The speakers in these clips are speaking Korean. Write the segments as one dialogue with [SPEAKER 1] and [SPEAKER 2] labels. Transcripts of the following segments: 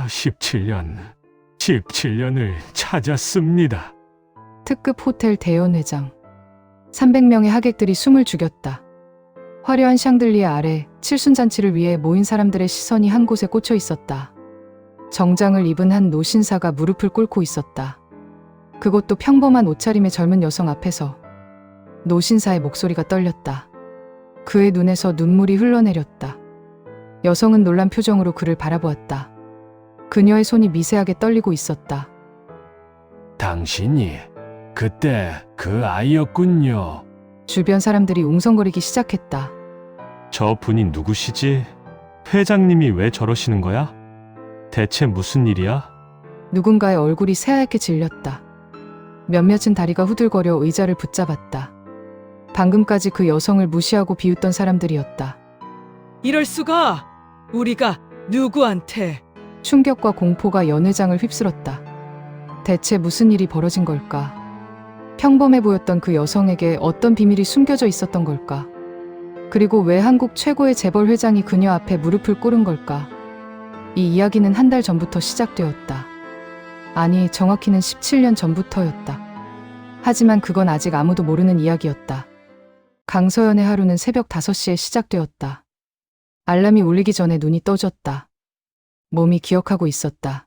[SPEAKER 1] 17년을 찾았습니다.
[SPEAKER 2] 특급 호텔 대연 회장. 300명의 하객들이 숨을 죽였다. 화려한 샹들리에 아래 칠순잔치를 위해 모인 사람들의 시선이 한 곳에 꽂혀 있었다. 정장을 입은 한 노신사가 무릎을 꿇고 있었다. 그것도 평범한 옷차림의 젊은 여성 앞에서. 노신사의 목소리가 떨렸다. 그의 눈에서 눈물이 흘러내렸다. 여성은 놀란 표정으로 그를 바라보았다. 그녀의 손이 미세하게 떨리고 있었다.
[SPEAKER 1] 당신이 그때 그 아이였군요.
[SPEAKER 2] 주변 사람들이 웅성거리기 시작했다.
[SPEAKER 1] 저 분이 누구시지? 회장님이 왜 저러시는 거야? 대체 무슨 일이야?
[SPEAKER 2] 누군가의 얼굴이 새하얗게 질렸다. 몇몇은 다리가 후들거려 의자를 붙잡았다. 방금까지 그 여성을 무시하고 비웃던 사람들이었다.
[SPEAKER 3] 이럴 수가! 우리가 누구한테?
[SPEAKER 2] 충격과 공포가 연 회장을 휩쓸었다. 대체 무슨 일이 벌어진 걸까? 평범해 보였던 그 여성에게 어떤 비밀이 숨겨져 있었던 걸까? 그리고 왜 한국 최고의 재벌 회장이 그녀 앞에 무릎을 꿇은 걸까? 이 이야기는 한 달 전부터 시작되었다. 아니, 정확히는 17년 전부터였다. 하지만 그건 아직 아무도 모르는 이야기였다. 강서연의 하루는 새벽 5시에 시작되었다. 알람이 울리기 전에 눈이 떠졌다. 몸이 기억하고 있었다.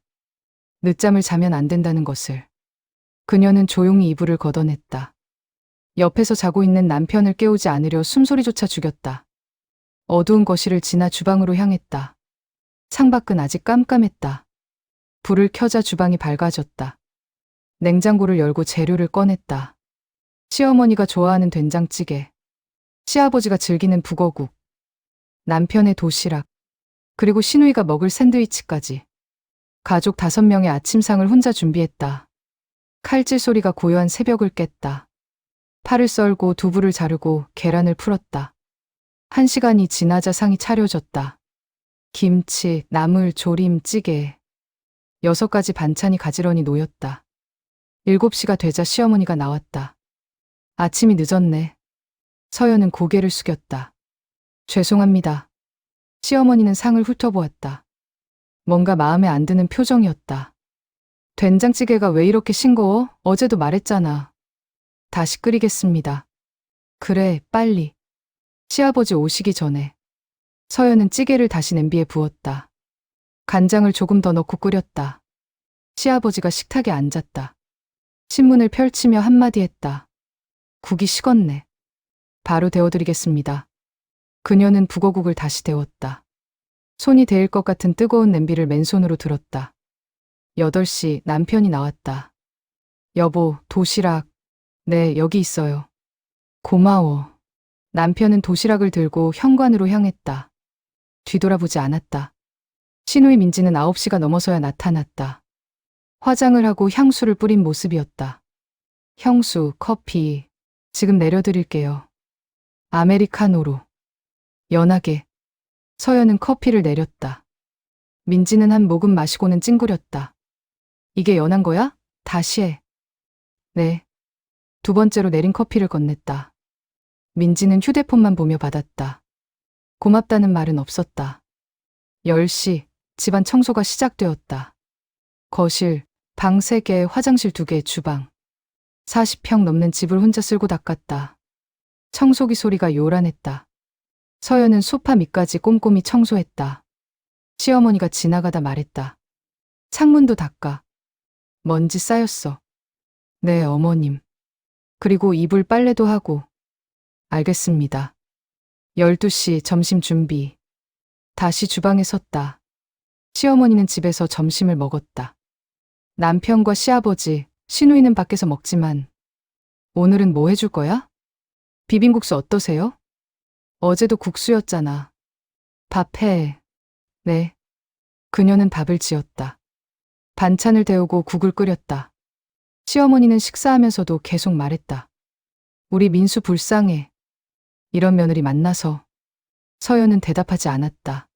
[SPEAKER 2] 늦잠을 자면 안 된다는 것을. 그녀는 조용히 이불을 걷어냈다. 옆에서 자고 있는 남편을 깨우지 않으려 숨소리조차 죽였다. 어두운 거실을 지나 주방으로 향했다. 창밖은 아직 깜깜했다. 불을 켜자 주방이 밝아졌다. 냉장고를 열고 재료를 꺼냈다. 시어머니가 좋아하는 된장찌개, 시아버지가 즐기는 북어국, 남편의 도시락, 그리고 시누이가 먹을 샌드위치까지. 가족 5명의 아침상을 혼자 준비했다. 칼질 소리가 고요한 새벽을 깼다. 파를 썰고 두부를 자르고 계란을 풀었다. 1시간이 지나자 상이 차려졌다. 김치, 나물, 조림, 찌개. 6가지 반찬이 가지런히 놓였다. 7시가 되자 시어머니가 나왔다. 아침이 늦었네. 서연은 고개를 숙였다. 죄송합니다. 시어머니는 상을 훑어보았다. 뭔가 마음에 안 드는 표정이었다. 된장찌개가 왜 이렇게 싱거워? 어제도 말했잖아. 다시 끓이겠습니다. 그래, 빨리. 시아버지 오시기 전에. 서연은 찌개를 다시 냄비에 부었다. 간장을 조금 더 넣고 끓였다. 시아버지가 식탁에 앉았다. 신문을 펼치며 한마디 했다. 국이 식었네. 바로 데워드리겠습니다. 그녀는 북어국을 다시 데웠다. 손이 데일 것 같은 뜨거운 냄비를 맨손으로 들었다. 8시 남편이 나왔다. 여보, 도시락. 네, 여기 있어요. 고마워. 남편은 도시락을 들고 현관으로 향했다. 뒤돌아보지 않았다. 시누이 민지는 9시가 넘어서야 나타났다. 화장을 하고 향수를 뿌린 모습이었다. 형수, 커피. 지금 내려드릴게요. 아메리카노로. 연하게. 서연은 커피를 내렸다. 민지는 한 모금 마시고는 찡그렸다. 이게 연한 거야? 다시 해. 네. 2번째로 내린 커피를 건넸다. 민지는 휴대폰만 보며 받았다. 고맙다는 말은 없었다. 10시, 집안 청소가 시작되었다. 거실, 방 3개, 화장실 2개, 주방. 40평 넘는 집을 혼자 쓸고 닦았다. 청소기 소리가 요란했다. 서연은 소파 밑까지 꼼꼼히 청소했다. 시어머니가 지나가다 말했다. 창문도 닦아. 먼지 쌓였어. 네, 어머님. 그리고 이불 빨래도 하고. 알겠습니다. 12시 점심 준비. 다시 주방에 섰다. 시어머니는 집에서 점심을 먹었다. 남편과 시아버지, 시누이는 밖에서 먹지만 오늘은 뭐 해줄 거야? 비빔국수 어떠세요? 어제도 국수였잖아. 밥 해. 네. 그녀는 밥을 지었다. 반찬을 데우고 국을 끓였다. 시어머니는 식사하면서도 계속 말했다. 우리 민수 불쌍해. 이런 며느리 만나서. 서연은 대답하지 않았다.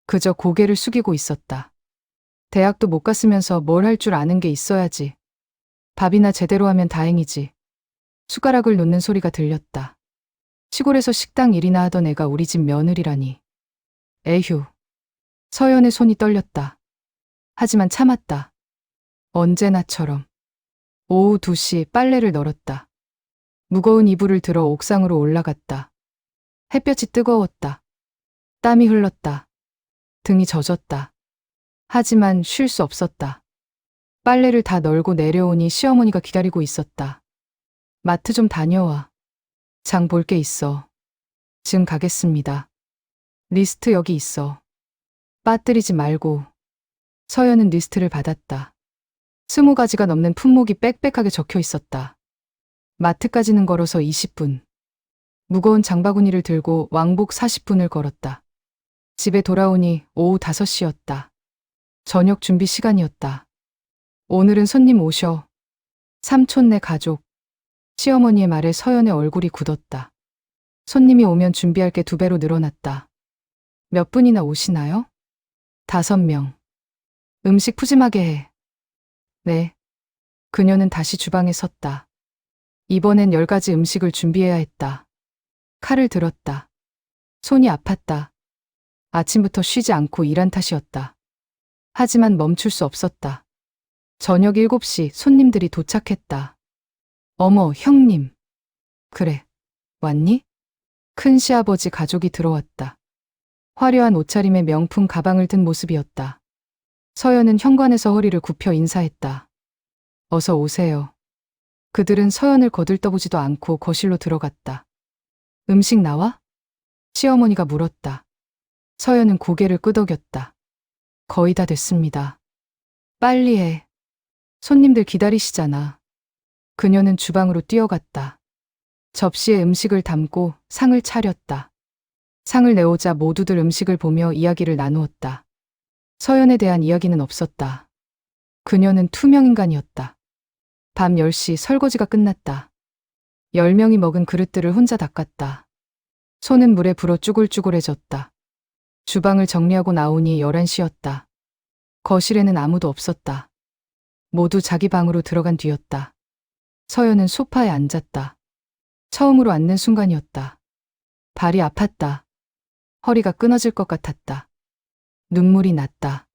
[SPEAKER 2] 그저 고개를 숙이고 있었다. 대학도 못 갔으면서 뭘 할 줄 아는 게 있어야지. 밥이나 제대로 하면 다행이지. 숟가락을 놓는 소리가 들렸다. 시골에서 식당 일이나 하던 애가 우리 집 며느리라니. 에휴. 서연의 손이 떨렸다. 하지만 참았다. 언제나처럼. 오후 2시 빨래를 널었다. 무거운 이불을 들어 옥상으로 올라갔다. 햇볕이 뜨거웠다. 땀이 흘렀다. 등이 젖었다. 하지만 쉴 수 없었다. 빨래를 다 널고 내려오니 시어머니가 기다리고 있었다. 마트 좀 다녀와. 장 볼 게 있어. 지금 가겠습니다. 리스트 여기 있어. 빠뜨리지 말고. 서연은 리스트를 받았다. 20가지가 넘는 품목이 빽빽하게 적혀 있었다. 마트까지는 걸어서 20분. 무거운 장바구니를 들고 왕복 40분을 걸었다. 집에 돌아오니 오후 5시였다. 저녁 준비 시간이었다. 오늘은 손님 오셔. 삼촌네 가족. 시어머니의 말에 서연의 얼굴이 굳었다. 손님이 오면 준비할 게 2배로 늘어났다. 몇 분이나 오시나요? 5명. 음식 푸짐하게 해. 네. 그녀는 다시 주방에 섰다. 이번엔 10가지 음식을 준비해야 했다. 칼을 들었다. 손이 아팠다. 아침부터 쉬지 않고 일한 탓이었다. 하지만 멈출 수 없었다. 저녁 7시 손님들이 도착했다. 어머, 형님. 그래, 왔니? 큰 시아버지 가족이 들어왔다. 화려한 옷차림에 명품 가방을 든 모습이었다. 서연은 현관에서 허리를 굽혀 인사했다. 어서 오세요. 그들은 서연을 거들떠보지도 않고 거실로 들어갔다. 음식 나와? 시어머니가 물었다. 서연은 고개를 끄덕였다. 거의 다 됐습니다. 빨리 해. 손님들 기다리시잖아. 그녀는 주방으로 뛰어갔다. 접시에 음식을 담고 상을 차렸다. 상을 내오자 모두들 음식을 보며 이야기를 나누었다. 서연에 대한 이야기는 없었다. 그녀는 투명인간이었다. 밤 10시 설거지가 끝났다. 10명이 먹은 그릇들을 혼자 닦았다. 손은 물에 불어 쭈글쭈글해졌다. 주방을 정리하고 나오니 11시였다. 거실에는 아무도 없었다. 모두 자기 방으로 들어간 뒤였다. 서연은 소파에 앉았다. 처음으로 앉는 순간이었다. 발이 아팠다. 허리가 끊어질 것 같았다. 눈물이 났다.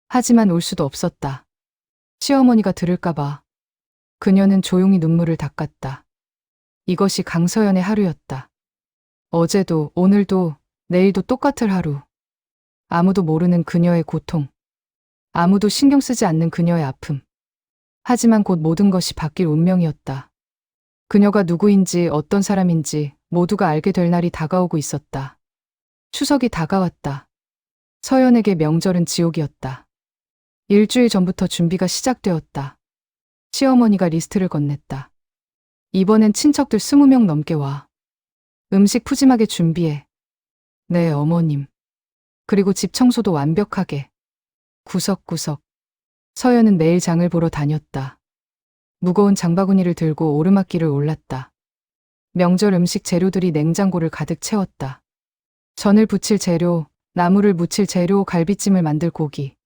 [SPEAKER 2] 하지만 올 수도 없었다. 시어머니가 들을까봐. 그녀는 조용히 눈물을 닦았다. 이것이 강서연의 하루였다. 어제도, 오늘도, 내일도 똑같을 하루. 아무도 모르는 그녀의 고통. 아무도 신경 쓰지 않는 그녀의 아픔. 하지만 곧 모든 것이 바뀔 운명이었다. 그녀가 누구인지 어떤 사람인지 모두가 알게 될 날이 다가오고 있었다. 추석이 다가왔다. 서연에게 명절은 지옥이었다. 일주일 전부터 준비가 시작되었다. 시어머니가 리스트를 건넸다. 이번엔 친척들 20명 넘게 와. 음식 푸짐하게 준비해. 네, 어머님. 그리고 집 청소도 완벽하게. 구석구석. 서연은 매일 장을 보러 다녔다. 무거운 장바구니를 들고 오르막길을 올랐다. 명절 음식 재료들이 냉장고를 가득 채웠다. 전을 부칠 재료, 나물을 무칠 재료, 갈비찜을 만들 고기.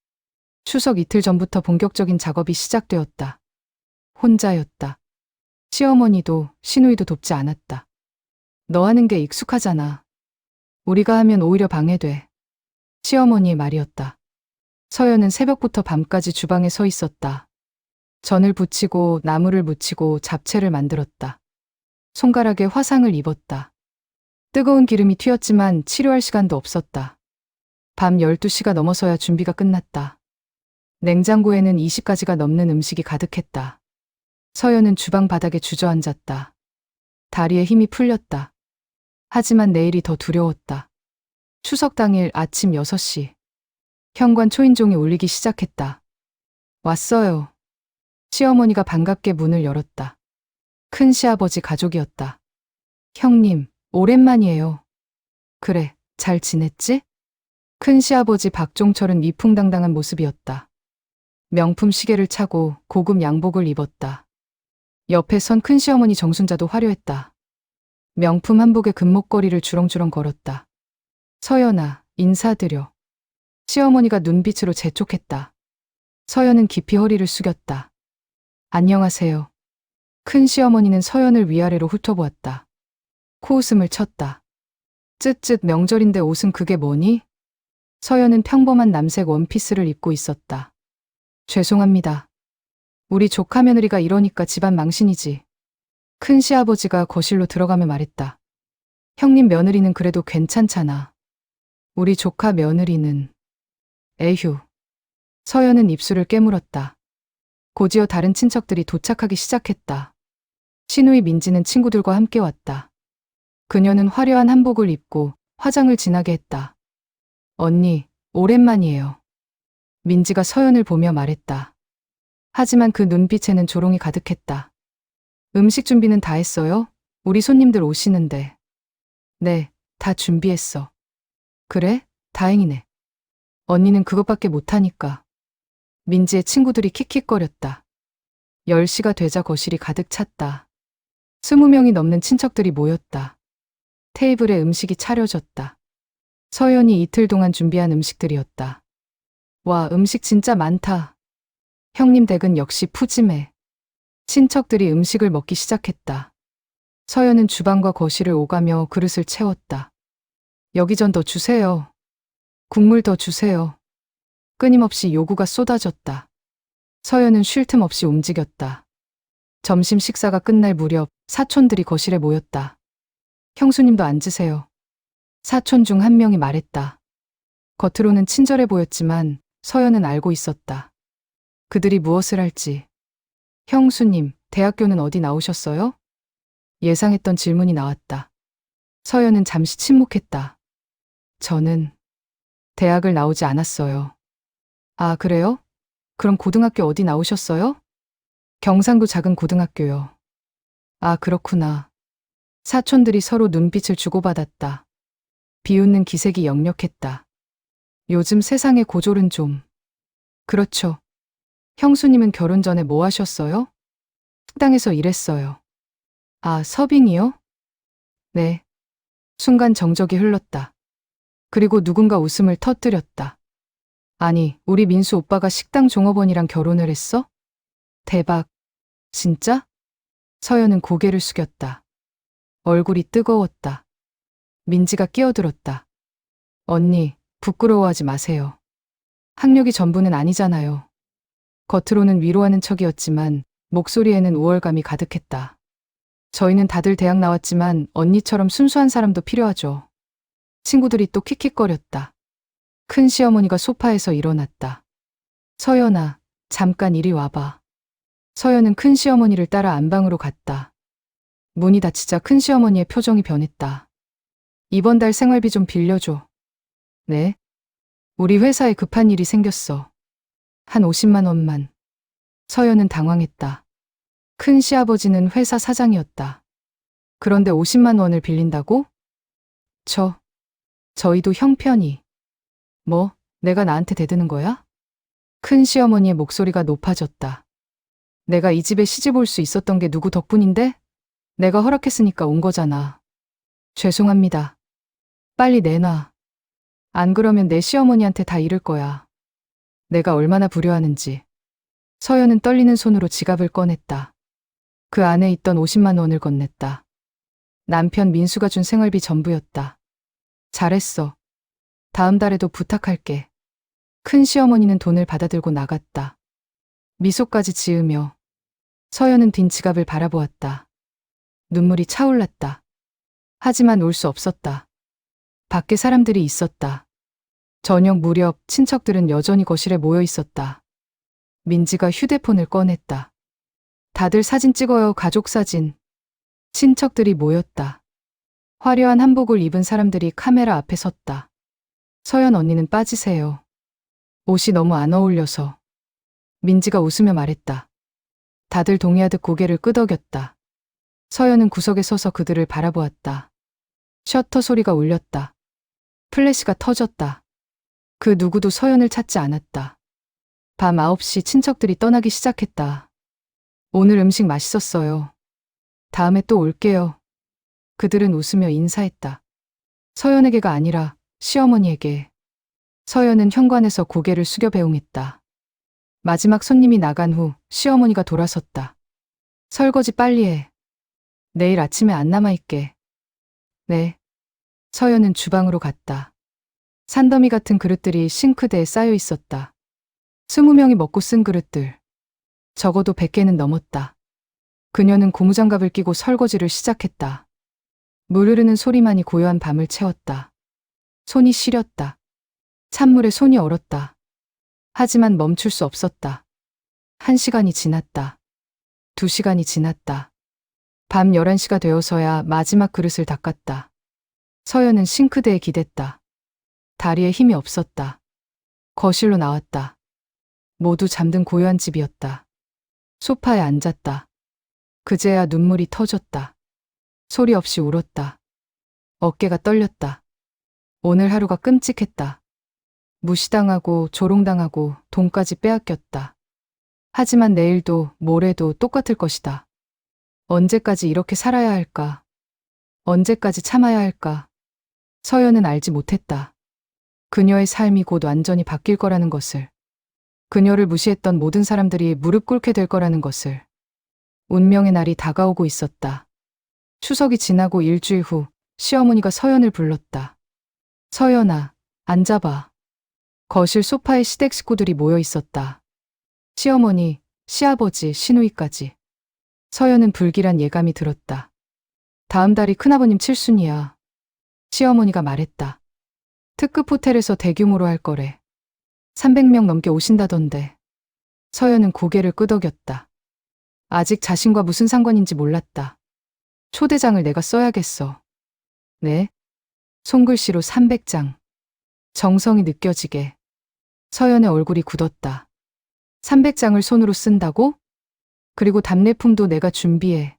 [SPEAKER 2] 추석 이틀 전부터 본격적인 작업이 시작되었다. 혼자였다. 시어머니도 시누이도 돕지 않았다. 너 하는 게 익숙하잖아. 우리가 하면 오히려 방해돼. 시어머니의 말이었다. 서연은 새벽부터 밤까지 주방에 서 있었다. 전을 부치고 나물을 무치고 잡채를 만들었다. 손가락에 화상을 입었다. 뜨거운 기름이 튀었지만 치료할 시간도 없었다. 밤 12시가 넘어서야 준비가 끝났다. 냉장고에는 20가지가 넘는 음식이 가득했다. 서연은 주방 바닥에 주저앉았다. 다리에 힘이 풀렸다. 하지만 내일이 더 두려웠다. 추석 당일 아침 6시. 현관 초인종이 울리기 시작했다. 왔어요. 시어머니가 반갑게 문을 열었다. 큰 시아버지 가족이었다. 형님, 오랜만이에요. 그래, 잘 지냈지? 큰 시아버지 박종철은 위풍당당한 모습이었다. 명품 시계를 차고 고급 양복을 입었다. 옆에 선 큰 시어머니 정순자도 화려했다. 명품 한복에 금목걸이를 주렁주렁 걸었다. 서연아, 인사드려. 시어머니가 눈빛으로 재촉했다. 서연은 깊이 허리를 숙였다. 안녕하세요. 큰 시어머니는 서연을 위아래로 훑어보았다. 코웃음을 쳤다. 쯧쯧 명절인데 옷은 그게 뭐니? 서연은 평범한 남색 원피스를 입고 있었다. 죄송합니다. 우리 조카 며느리가 이러니까 집안 망신이지. 큰 시아버지가 거실로 들어가며 말했다. 형님 며느리는 그래도 괜찮잖아. 우리 조카 며느리는. 에휴. 서연은 입술을 깨물었다. 곧이어 다른 친척들이 도착하기 시작했다. 신우이 민지는 친구들과 함께 왔다. 그녀는 화려한 한복을 입고 화장을 진하게 했다. 언니, 오랜만이에요. 민지가 서연을 보며 말했다. 하지만 그 눈빛에는 조롱이 가득했다. 음식 준비는 다 했어요? 우리 손님들 오시는데. 네, 다 준비했어. 그래? 다행이네. 언니는 그것밖에 못하니까. 민지의 친구들이 킥킥거렸다. 10시가 되자 거실이 가득 찼다. 20명이 넘는 친척들이 모였다. 테이블에 음식이 차려졌다. 서연이 이틀 동안 준비한 음식들이었다. 와, 음식 진짜 많다. 형님 댁은 역시 푸짐해. 친척들이 음식을 먹기 시작했다. 서연은 주방과 거실을 오가며 그릇을 채웠다. 여기 전 더 주세요. 국물 더 주세요. 끊임없이 요구가 쏟아졌다. 서연은 쉴 틈 없이 움직였다. 점심 식사가 끝날 무렵 사촌들이 거실에 모였다. 형수님도 앉으세요. 사촌 중 한 명이 말했다. 겉으로는 친절해 보였지만 서연은 알고 있었다. 그들이 무엇을 할지. 형수님, 대학교는 어디 나오셨어요? 예상했던 질문이 나왔다. 서연은 잠시 침묵했다. 저는 대학을 나오지 않았어요. 아, 그래요? 그럼 고등학교 어디 나오셨어요? 경상도 작은 고등학교요. 아, 그렇구나. 사촌들이 서로 눈빛을 주고받았다. 비웃는 기색이 역력했다. 요즘 세상의 고졸은 좀. 그렇죠. 형수님은 결혼 전에 뭐 하셨어요? 식당에서 일했어요. 아, 서빙이요? 네. 순간 정적이 흘렀다. 그리고 누군가 웃음을 터뜨렸다. 아니, 우리 민수 오빠가 식당 종업원이랑 결혼을 했어? 대박. 진짜? 서연은 고개를 숙였다. 얼굴이 뜨거웠다. 민지가 끼어들었다. 언니, 부끄러워하지 마세요. 학력이 전부는 아니잖아요. 겉으로는 위로하는 척이었지만 목소리에는 우월감이 가득했다. 저희는 다들 대학 나왔지만 언니처럼 순수한 사람도 필요하죠. 친구들이 또 킥킥거렸다. 큰 시어머니가 소파에서 일어났다. 서연아, 잠깐 이리 와봐. 서연은 큰 시어머니를 따라 안방으로 갔다. 문이 닫히자 큰 시어머니의 표정이 변했다. 이번 달 생활비 좀 빌려줘. 네? 우리 회사에 급한 일이 생겼어. 한 50만 원만. 서연은 당황했다. 큰 시아버지는 회사 사장이었다. 그런데 50만 원을 빌린다고? 저희도 형편이. 뭐, 내가 나한테 대드는 거야? 큰 시어머니의 목소리가 높아졌다. 내가 이 집에 시집 올 수 있었던 게 누구 덕분인데? 내가 허락했으니까 온 거잖아. 죄송합니다. 빨리 내놔. 안 그러면 내 시어머니한테 다 잃을 거야. 내가 얼마나 불효하는지. 서연은 떨리는 손으로 지갑을 꺼냈다. 그 안에 있던 50만 원을 건넸다. 남편 민수가 준 생활비 전부였다. 잘했어. 다음 달에도 부탁할게. 큰 시어머니는 돈을 받아들고 나갔다. 미소까지 지으며 서연은 빈 지갑을 바라보았다. 눈물이 차올랐다. 하지만 울 수 없었다. 밖에 사람들이 있었다. 저녁 무렵 친척들은 여전히 거실에 모여 있었다. 민지가 휴대폰을 꺼냈다. 다들 사진 찍어요, 가족 사진. 친척들이 모였다. 화려한 한복을 입은 사람들이 카메라 앞에 섰다. 서연 언니는 빠지세요. 옷이 너무 안 어울려서. 민지가 웃으며 말했다. 다들 동의하듯 고개를 끄덕였다. 서연은 구석에 서서 그들을 바라보았다. 셔터 소리가 울렸다. 플래시가 터졌다. 그 누구도 서연을 찾지 않았다. 밤 9시 친척들이 떠나기 시작했다. 오늘 음식 맛있었어요. 다음에 또 올게요. 그들은 웃으며 인사했다. 서연에게가 아니라 시어머니에게. 서연은 현관에서 고개를 숙여 배웅했다. 마지막 손님이 나간 후 시어머니가 돌아섰다. 설거지 빨리 해. 내일 아침에 안 남아있게. 네. 서연은 주방으로 갔다. 산더미 같은 그릇들이 싱크대에 쌓여 있었다. 20명이 먹고 쓴 그릇들. 적어도 100개는 넘었다. 그녀는 고무장갑을 끼고 설거지를 시작했다. 물 흐르는 소리만이 고요한 밤을 채웠다. 손이 시렸다. 찬물에 손이 얼었다. 하지만 멈출 수 없었다. 1시간이 지났다. 2시간이 지났다. 밤 11시가 되어서야 마지막 그릇을 닦았다. 서연은 싱크대에 기댔다. 다리에 힘이 없었다. 거실로 나왔다. 모두 잠든 고요한 집이었다. 소파에 앉았다. 그제야 눈물이 터졌다. 소리 없이 울었다. 어깨가 떨렸다. 오늘 하루가 끔찍했다. 무시당하고 조롱당하고 돈까지 빼앗겼다. 하지만 내일도 모레도 똑같을 것이다. 언제까지 이렇게 살아야 할까? 언제까지 참아야 할까? 서연은 알지 못했다. 그녀의 삶이 곧 완전히 바뀔 거라는 것을. 그녀를 무시했던 모든 사람들이 무릎 꿇게 될 거라는 것을. 운명의 날이 다가오고 있었다. 추석이 지나고 일주일 후 시어머니가 서연을 불렀다. 서연아, 앉아봐. 거실 소파에 시댁 식구들이 모여 있었다. 시어머니, 시아버지, 시누이까지. 서연은 불길한 예감이 들었다. 다음 달이 큰아버님 칠순이야. 시어머니가 말했다. 특급 호텔에서 대규모로 할 거래. 300명 넘게 오신다던데. 서연은 고개를 끄덕였다. 아직 자신과 무슨 상관인지 몰랐다. 초대장을 내가 써야겠어. 네? 손글씨로 300장. 정성이 느껴지게. 서연의 얼굴이 굳었다. 300장을 손으로 쓴다고? 그리고 답례품도 내가 준비해.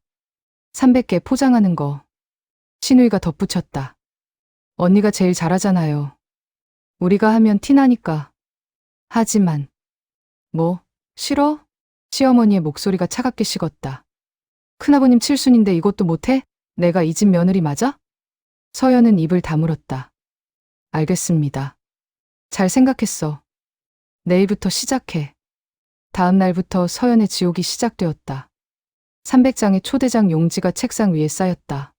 [SPEAKER 2] 300개 포장하는 거. 신우이가 덧붙였다. 언니가 제일 잘하잖아요. 우리가 하면 티나니까. 하지만. 뭐, 싫어? 시어머니의 목소리가 차갑게 식었다. 큰아버님 칠순인데 이것도 못해? 내가 이 집 며느리 맞아? 서연은 입을 다물었다. 알겠습니다. 잘 생각했어. 내일부터 시작해. 다음 날부터 서연의 지옥이 시작되었다. 300장의 초대장 용지가 책상 위에 쌓였다.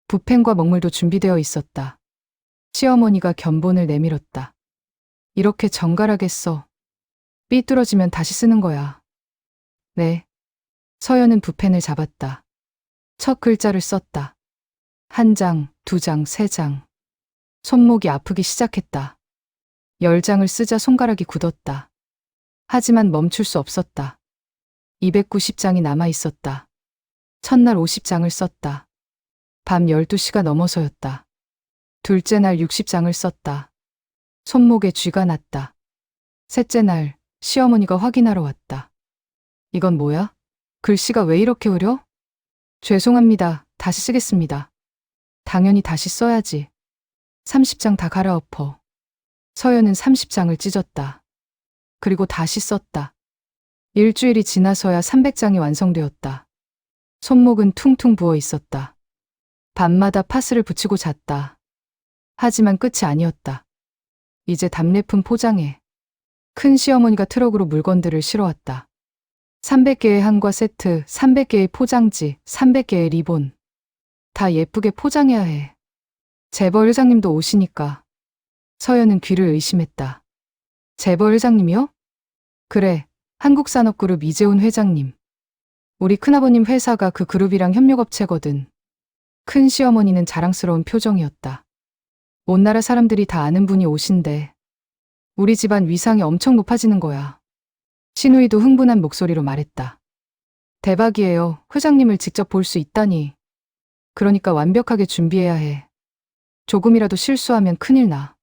[SPEAKER 2] 붓펜과 먹물도 준비되어 있었다. 시어머니가 견본을 내밀었다. 이렇게 정갈하게 써. 삐뚤어지면 다시 쓰는 거야. 네. 서연은 붓펜을 잡았다. 첫 글자를 썼다. 1장, 2장, 3장. 손목이 아프기 시작했다. 10장을 쓰자 손가락이 굳었다. 하지만 멈출 수 없었다. 290장이 남아 있었다. 첫날 50장을 썼다. 밤 12시가 넘어서였다. 둘째 날 60장을 썼다. 손목에 쥐가 났다. 셋째 날 시어머니가 확인하러 왔다. 이건 뭐야? 글씨가 왜 이렇게 흐려? 죄송합니다. 다시 쓰겠습니다. 당연히 다시 써야지. 30장 다 갈아엎어. 서연은 30장을 찢었다. 그리고 다시 썼다. 일주일이 지나서야 300장이 완성되었다. 손목은 퉁퉁 부어 있었다. 밤마다 파스를 붙이고 잤다. 하지만 끝이 아니었다. 이제 답례품 포장해. 큰 시어머니가 트럭으로 물건들을 실어왔다. 300개의 한과 세트, 300개의 포장지, 300개의 리본. 다 예쁘게 포장해야 해. 재벌 회장님도 오시니까. 서연은 귀를 의심했다. 재벌 회장님이요? 그래, 한국산업그룹 이재훈 회장님. 우리 큰아버님 회사가 그 그룹이랑 협력업체거든. 큰 시어머니는 자랑스러운 표정이었다. 온 나라 사람들이 다 아는 분이 오신대. 우리 집안 위상이 엄청 높아지는 거야. 신우이도 흥분한 목소리로 말했다. 대박이에요. 회장님을 직접 볼 수 있다니. 그러니까 완벽하게 준비해야 해. 조금이라도 실수하면 큰일 나.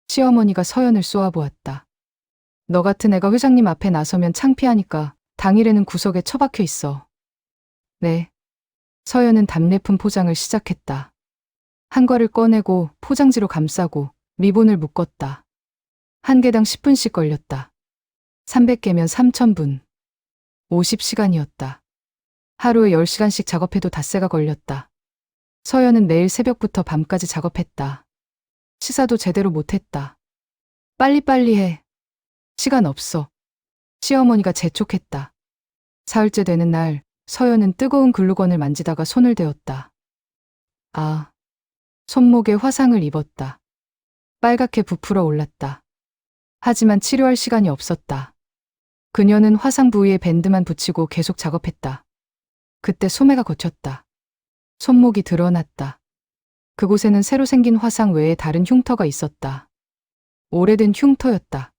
[SPEAKER 2] 시어머니가 서연을 쏘아보았다. 너 같은 애가 회장님 앞에 나서면 창피하니까 당일에는 구석에 처박혀 있어. 네. 서연은 답례품 포장을 시작했다. 한과를 꺼내고 포장지로 감싸고 리본을 묶었다. 한 개당 10분씩 걸렸다. 300개면 3,000분. 50시간이었다. 하루에 10시간씩 작업해도 닷새가 걸렸다. 서연은 내일 새벽부터 밤까지 작업했다. 시사도 제대로 못했다. 빨리빨리 해. 시간 없어. 시어머니가 재촉했다. 사흘째 되는 날 서연은 뜨거운 글루건을 만지다가 손을 대었다. 아, 손목에 화상을 입었다. 빨갛게 부풀어 올랐다. 하지만 치료할 시간이 없었다. 그녀는 화상 부위에 밴드만 붙이고 계속 작업했다. 그때 소매가 걷혔다. 손목이 드러났다. 그곳에는 새로 생긴 화상 외에 다른 흉터가 있었다. 오래된 흉터였다.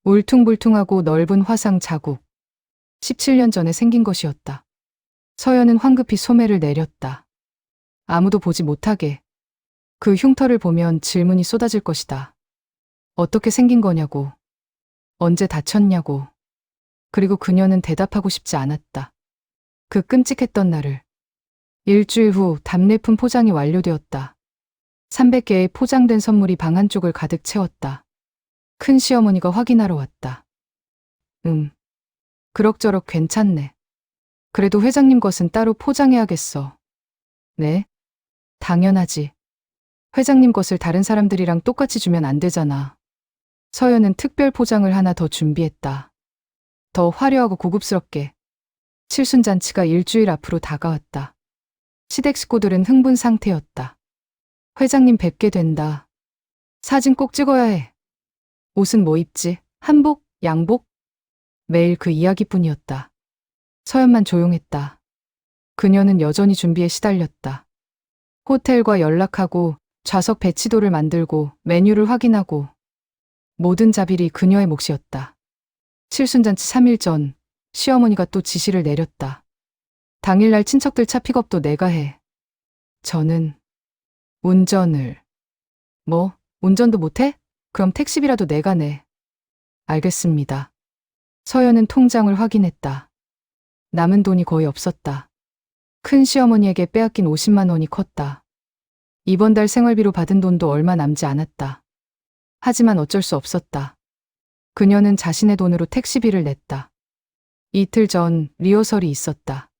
[SPEAKER 2] 울퉁불퉁하고 넓은 화상 자국. 17년 전에 생긴 것이었다. 서연은 황급히 소매를 내렸다. 아무도 보지 못하게. 그 흉터를 보면 질문이 쏟아질 것이다. 어떻게 생긴 거냐고. 언제 다쳤냐고. 그리고 그녀는 대답하고 싶지 않았다. 그 끔찍했던 날을. 일주일 후 답례품 포장이 완료되었다. 300개의 포장된 선물이 방 한쪽을 가득 채웠다. 큰 시어머니가 확인하러 왔다. 그럭저럭 괜찮네. 그래도 회장님 것은 따로 포장해야겠어. 네? 당연하지. 회장님 것을 다른 사람들이랑 똑같이 주면 안 되잖아. 서연은 특별 포장을 하나 더 준비했다. 더 화려하고 고급스럽게. 칠순잔치가 일주일 앞으로 다가왔다. 시댁 식구들은 흥분 상태였다. 회장님 뵙게 된다. 사진 꼭 찍어야 해. 옷은 뭐 입지? 한복? 양복? 매일 그 이야기뿐이었다. 서연만 조용했다. 그녀는 여전히 준비에 시달렸다. 호텔과 연락하고 좌석 배치도를 만들고 메뉴를 확인하고 모든 자빌이 그녀의 몫이었다. 칠순잔치 3일 전 시어머니가 또 지시를 내렸다. 당일날 친척들 차 픽업도 내가 해. 저는 운전을. 뭐? 운전도 못해? 그럼 택시비라도 내가 내. 알겠습니다. 서연은 통장을 확인했다. 남은 돈이 거의 없었다. 큰 시어머니에게 빼앗긴 50만 원이 컸다. 이번 달 생활비로 받은 돈도 얼마 남지 않았다. 하지만 어쩔 수 없었다. 그녀는 자신의 돈으로 택시비를 냈다. 이틀 전 리허설이 있었다.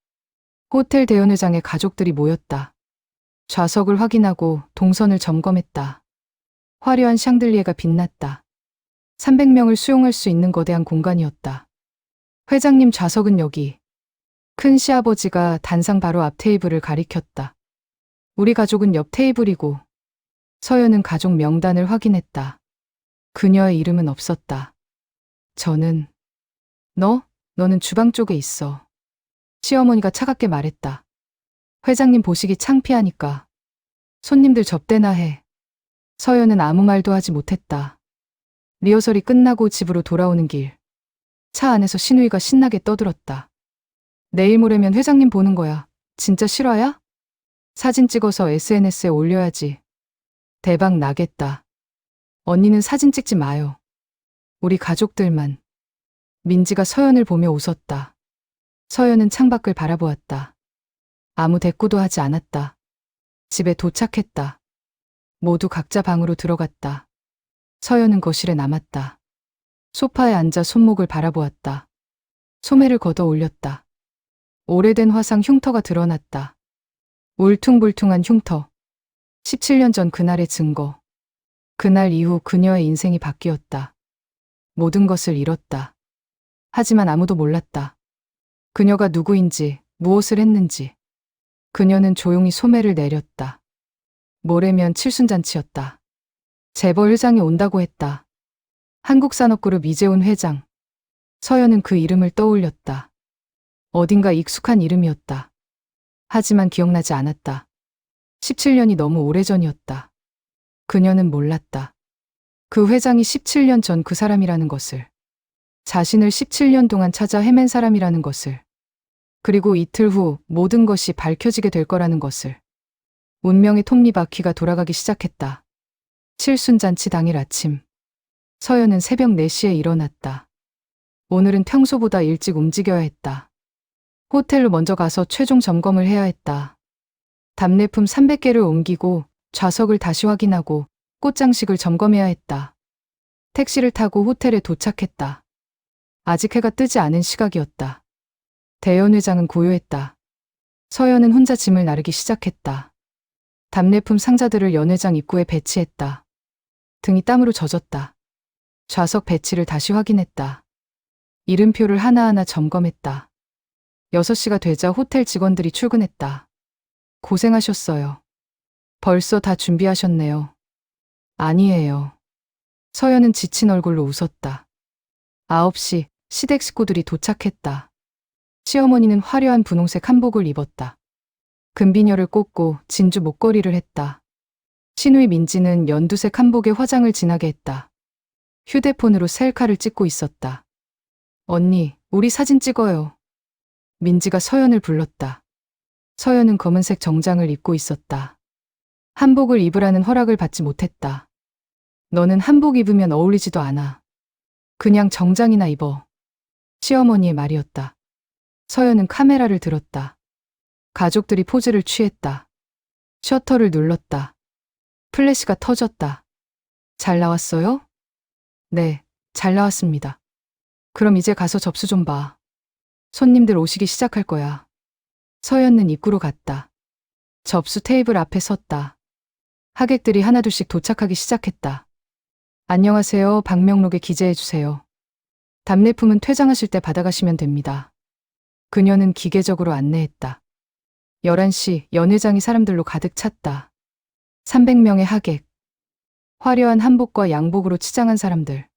[SPEAKER 2] 호텔 대연회장에 가족들이 모였다. 좌석을 확인하고 동선을 점검했다. 화려한 샹들리에가 빛났다. 300명을 수용할 수 있는 거대한 공간이었다. 회장님 좌석은 여기. 큰 시아버지가 단상 바로 앞 테이블을 가리켰다. 우리 가족은 옆 테이블이고. 서연은 가족 명단을 확인했다. 그녀의 이름은 없었다. 저는 너는 주방 쪽에 있어. 시어머니가 차갑게 말했다. 회장님 보시기 창피하니까. 손님들 접대나 해. 서연은 아무 말도 하지 못했다. 리허설이 끝나고 집으로 돌아오는 길. 차 안에서 신우이가 신나게 떠들었다. 내일 모레면 회장님 보는 거야. 진짜 실화야? 사진 찍어서 SNS에 올려야지. 대박 나겠다. 언니는 사진 찍지 마요. 우리 가족들만. 민지가 서연을 보며 웃었다. 서연은 창밖을 바라보았다. 아무 대꾸도 하지 않았다. 집에 도착했다. 모두 각자 방으로 들어갔다. 서연은 거실에 남았다. 소파에 앉아 손목을 바라보았다. 소매를 걷어 올렸다. 오래된 화상 흉터가 드러났다. 울퉁불퉁한 흉터. 17년 전 그날의 증거. 그날 이후 그녀의 인생이 바뀌었다. 모든 것을 잃었다. 하지만 아무도 몰랐다. 그녀가 누구인지, 무엇을 했는지. 그녀는 조용히 소매를 내렸다. 모레면 칠순잔치였다. 재벌 회장이 온다고 했다. 한국산업그룹 이재훈 회장. 서연은 그 이름을 떠올렸다. 어딘가 익숙한 이름이었다. 하지만 기억나지 않았다. 17년이 너무 오래전이었다. 그녀는 몰랐다. 그 회장이 17년 전 그 사람이라는 것을. 자신을 17년 동안 찾아 헤맨 사람이라는 것을. 그리고 이틀 후 모든 것이 밝혀지게 될 거라는 것을. 운명의 톱니바퀴가 돌아가기 시작했다. 칠순잔치 당일 아침. 서연은 새벽 4시에 일어났다. 오늘은 평소보다 일찍 움직여야 했다. 호텔로 먼저 가서 최종 점검을 해야 했다. 답례품 300개를 옮기고 좌석을 다시 확인하고 꽃장식을 점검해야 했다. 택시를 타고 호텔에 도착했다. 아직 해가 뜨지 않은 시각이었다. 대연 회장은 고요했다. 서연은 혼자 짐을 나르기 시작했다. 답례품 상자들을 연회장 입구에 배치했다. 등이 땀으로 젖었다. 좌석 배치를 다시 확인했다. 이름표를 하나하나 점검했다. 6시가 되자 호텔 직원들이 출근했다. 고생하셨어요. 벌써 다 준비하셨네요. 아니에요. 서연은 지친 얼굴로 웃었다. 9시, 시댁 식구들이 도착했다. 시어머니는 화려한 분홍색 한복을 입었다. 금비녀를 꽂고 진주 목걸이를 했다. 시누이 민지는 연두색 한복에 화장을 진하게 했다. 휴대폰으로 셀카를 찍고 있었다. 언니, 우리 사진 찍어요. 민지가 서연을 불렀다. 서연은 검은색 정장을 입고 있었다. 한복을 입으라는 허락을 받지 못했다. 너는 한복 입으면 어울리지도 않아. 그냥 정장이나 입어. 시어머니의 말이었다. 서연은 카메라를 들었다. 가족들이 포즈를 취했다. 셔터를 눌렀다. 플래시가 터졌다. 잘 나왔어요? 네, 잘 나왔습니다. 그럼 이제 가서 접수 좀 봐. 손님들 오시기 시작할 거야. 서연은 입구로 갔다. 접수 테이블 앞에 섰다. 하객들이 하나둘씩 도착하기 시작했다. 안녕하세요. 박명록에 기재해주세요. 답례품은 퇴장하실 때 받아가시면 됩니다. 그녀는 기계적으로 안내했다. 11시 연회장이 사람들로 가득 찼다. 300명의 하객. 화려한 한복과 양복으로 치장한 사람들.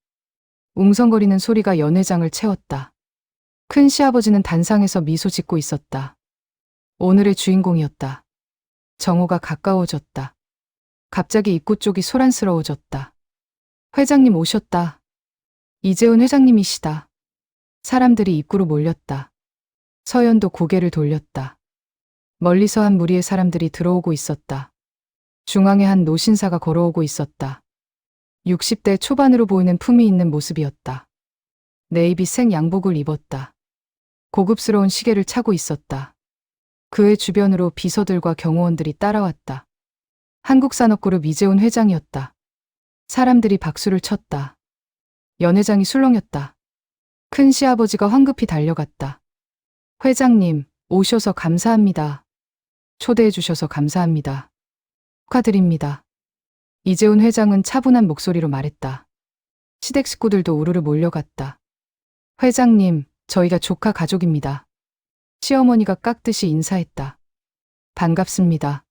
[SPEAKER 2] 웅성거리는 소리가 연회장을 채웠다. 큰 시아버지는 단상에서 미소 짓고 있었다. 오늘의 주인공이었다. 정오가 가까워졌다. 갑자기 입구 쪽이 소란스러워졌다. 회장님 오셨다. 이재훈 회장님이시다. 사람들이 입구로 몰렸다. 서연도 고개를 돌렸다. 멀리서 한 무리의 사람들이 들어오고 있었다. 중앙에 한 노신사가 걸어오고 있었다. 60대 초반으로 보이는 품위 있는 모습이었다. 네이비색 양복을 입었다. 고급스러운 시계를 차고 있었다. 그의 주변으로 비서들과 경호원들이 따라왔다. 한국산업그룹 이재훈 회장이었다. 사람들이 박수를 쳤다. 연 회장이 술렁였다. 큰 시아버지가 황급히 달려갔다. 회장님, 오셔서 감사합니다. 초대해 주셔서 감사합니다. 축하드립니다. 이재훈 회장은 차분한 목소리로 말했다. 시댁 식구들도 우르르 몰려갔다. 회장님, 저희가 조카 가족입니다. 시어머니가 깍듯이 인사했다. 반갑습니다.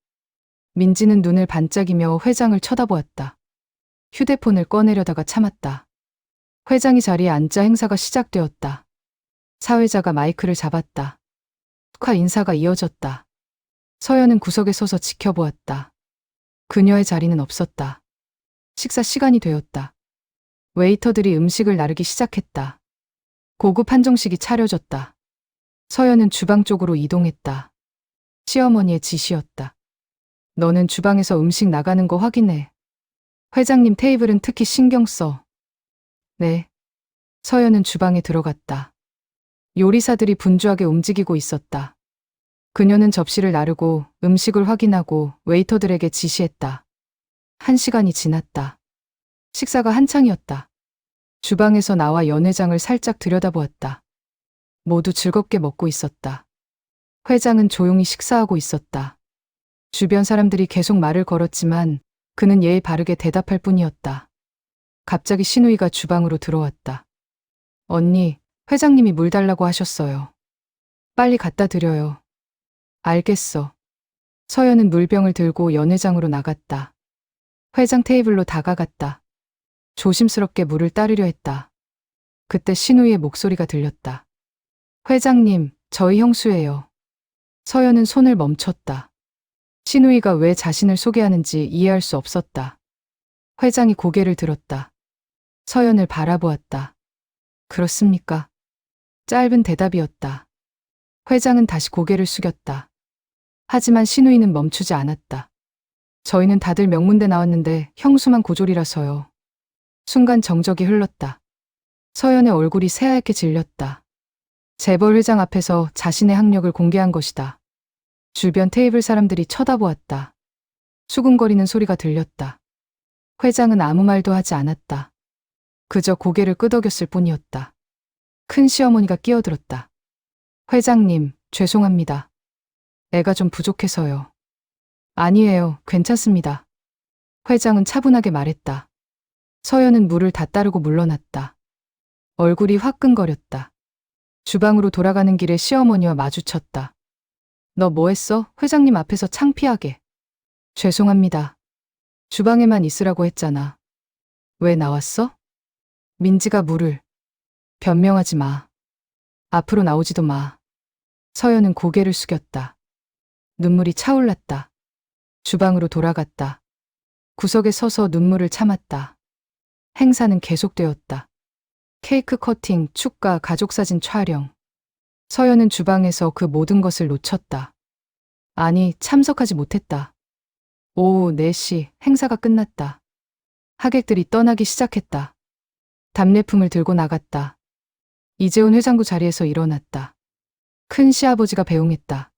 [SPEAKER 2] 민지는 눈을 반짝이며 회장을 쳐다보았다. 휴대폰을 꺼내려다가 참았다. 회장이 자리에 앉자 행사가 시작되었다. 사회자가 마이크를 잡았다. 축하 인사가 이어졌다. 서연은 구석에 서서 지켜보았다. 그녀의 자리는 없었다. 식사 시간이 되었다. 웨이터들이 음식을 나르기 시작했다. 고급 한정식이 차려졌다. 서연은 주방 쪽으로 이동했다. 시어머니의 지시였다. 너는 주방에서 음식 나가는 거 확인해. 회장님 테이블은 특히 신경 써. 네. 서연은 주방에 들어갔다. 요리사들이 분주하게 움직이고 있었다. 그녀는 접시를 나르고 음식을 확인하고 웨이터들에게 지시했다. 1시간이 지났다. 식사가 한창이었다. 주방에서 나와 연 회장을 살짝 들여다보았다. 모두 즐겁게 먹고 있었다. 회장은 조용히 식사하고 있었다. 주변 사람들이 계속 말을 걸었지만 그는 예의 바르게 대답할 뿐이었다. 갑자기 시누이가 주방으로 들어왔다. 언니, 회장님이 물 달라고 하셨어요. 빨리 갖다 드려요. 알겠어. 서연은 물병을 들고 연 회장으로 나갔다. 회장 테이블로 다가갔다. 조심스럽게 물을 따르려 했다. 그때 시누이의 목소리가 들렸다. 회장님, 저희 형수예요. 서연은 손을 멈췄다. 시누이가 왜 자신을 소개하는지 이해할 수 없었다. 회장이 고개를 들었다. 서연을 바라보았다. 그렇습니까? 짧은 대답이었다. 회장은 다시 고개를 숙였다. 하지만 시누이는 멈추지 않았다. 저희는 다들 명문대 나왔는데 형수만 고졸이라서요. 순간 정적이 흘렀다. 서연의 얼굴이 새하얗게 질렸다. 재벌 회장 앞에서 자신의 학력을 공개한 것이다. 주변 테이블 사람들이 쳐다보았다. 수군거리는 소리가 들렸다. 회장은 아무 말도 하지 않았다. 그저 고개를 끄덕였을 뿐이었다. 큰 시어머니가 끼어들었다. 회장님, 죄송합니다. 애가 좀 부족해서요. 아니에요, 괜찮습니다. 회장은 차분하게 말했다. 서연은 물을 다 따르고 물러났다. 얼굴이 화끈거렸다. 주방으로 돌아가는 길에 시어머니와 마주쳤다. 너 뭐 했어? 회장님 앞에서 창피하게. 죄송합니다. 주방에만 있으라고 했잖아. 왜 나왔어? 민지가 물을 변명하지 마. 앞으로 나오지도 마. 서연은 고개를 숙였다. 눈물이 차올랐다. 주방으로 돌아갔다. 구석에 서서 눈물을 참았다. 행사는 계속되었다. 케이크 커팅, 축가, 가족사진 촬영. 서연은 주방에서 그 모든 것을 놓쳤다. 아니, 참석하지 못했다. 오후 4시 행사가 끝났다. 하객들이 떠나기 시작했다. 답례품을 들고 나갔다. 이재훈 회장부 자리에서 일어났다. 큰 시아버지가 배웅했다.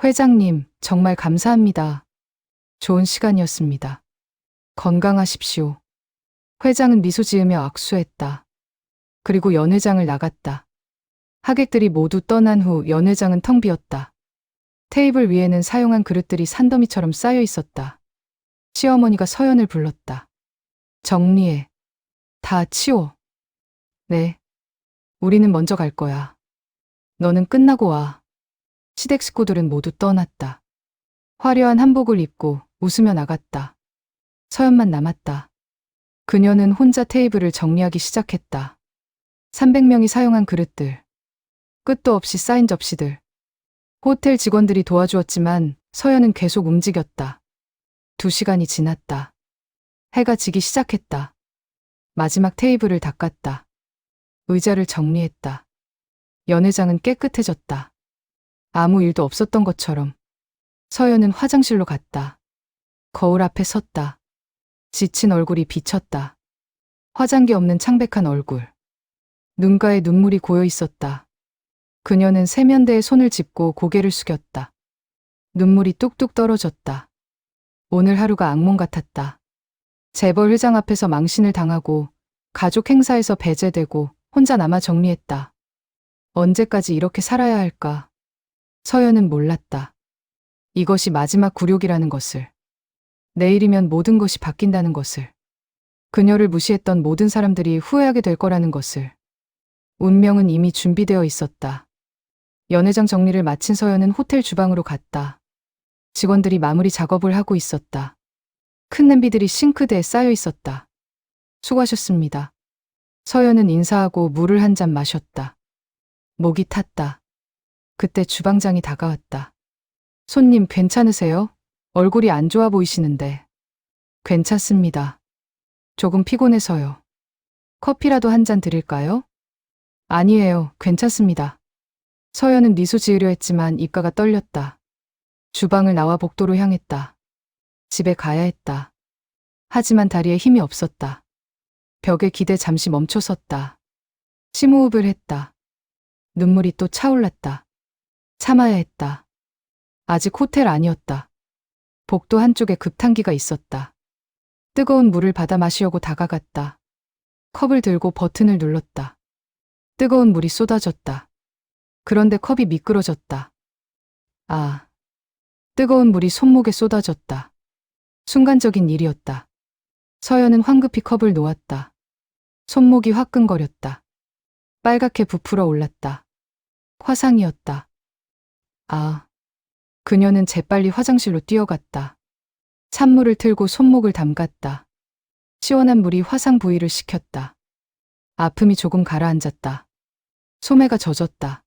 [SPEAKER 2] 회장님, 정말 감사합니다. 좋은 시간이었습니다. 건강하십시오. 회장은 미소 지으며 악수했다. 그리고 연 회장을 나갔다. 하객들이 모두 떠난 후 연 회장은 텅 비었다. 테이블 위에는 사용한 그릇들이 산더미처럼 쌓여 있었다. 시어머니가 서연을 불렀다. 정리해. 다 치워. 네. 우리는 먼저 갈 거야. 너는 끝나고 와. 시댁 식구들은 모두 떠났다. 화려한 한복을 입고 웃으며 나갔다. 서연만 남았다. 그녀는 혼자 테이블을 정리하기 시작했다. 300명이 사용한 그릇들. 끝도 없이 쌓인 접시들. 호텔 직원들이 도와주었지만 서연은 계속 움직였다. 2시간이 지났다. 해가 지기 시작했다. 마지막 테이블을 닦았다. 의자를 정리했다. 연 회장은 깨끗해졌다. 아무 일도 없었던 것처럼. 서연은 화장실로 갔다. 거울 앞에 섰다. 지친 얼굴이 비쳤다. 화장기 없는 창백한 얼굴. 눈가에 눈물이 고여 있었다. 그녀는 세면대에 손을 짚고 고개를 숙였다. 눈물이 뚝뚝 떨어졌다. 오늘 하루가 악몽 같았다. 재벌 회장 앞에서 망신을 당하고 가족 행사에서 배제되고 혼자 남아 정리했다. 언제까지 이렇게 살아야 할까? 서연은 몰랐다. 이것이 마지막 굴욕이라는 것을. 내일이면 모든 것이 바뀐다는 것을. 그녀를 무시했던 모든 사람들이 후회하게 될 거라는 것을. 운명은 이미 준비되어 있었다. 연회장 정리를 마친 서연은 호텔 주방으로 갔다. 직원들이 마무리 작업을 하고 있었다. 큰 냄비들이 싱크대에 쌓여 있었다. 수고하셨습니다. 서연은 인사하고 물을 한 잔 마셨다. 목이 탔다. 그때 주방장이 다가왔다. 손님 괜찮으세요? 얼굴이 안 좋아 보이시는데. 괜찮습니다. 조금 피곤해서요. 커피라도 한 잔 드릴까요? 아니에요. 괜찮습니다. 서연은 미소 지으려 했지만 입가가 떨렸다. 주방을 나와 복도로 향했다. 집에 가야 했다. 하지만 다리에 힘이 없었다. 벽에 기대 잠시 멈춰 섰다. 심호흡을 했다. 눈물이 또 차올랐다. 참아야 했다. 아직 호텔 아니었다. 복도 한쪽에 급탕기가 있었다. 뜨거운 물을 받아 마시려고 다가갔다. 컵을 들고 버튼을 눌렀다. 뜨거운 물이 쏟아졌다. 그런데 컵이 미끄러졌다. 아, 뜨거운 물이 손목에 쏟아졌다. 순간적인 일이었다. 서연은 황급히 컵을 놓았다. 손목이 화끈거렸다. 빨갛게 부풀어 올랐다. 화상이었다. 아, 그녀는 재빨리 화장실로 뛰어갔다. 찬물을 틀고 손목을 담갔다. 시원한 물이 화상 부위를 식혔다. 아픔이 조금 가라앉았다. 소매가 젖었다.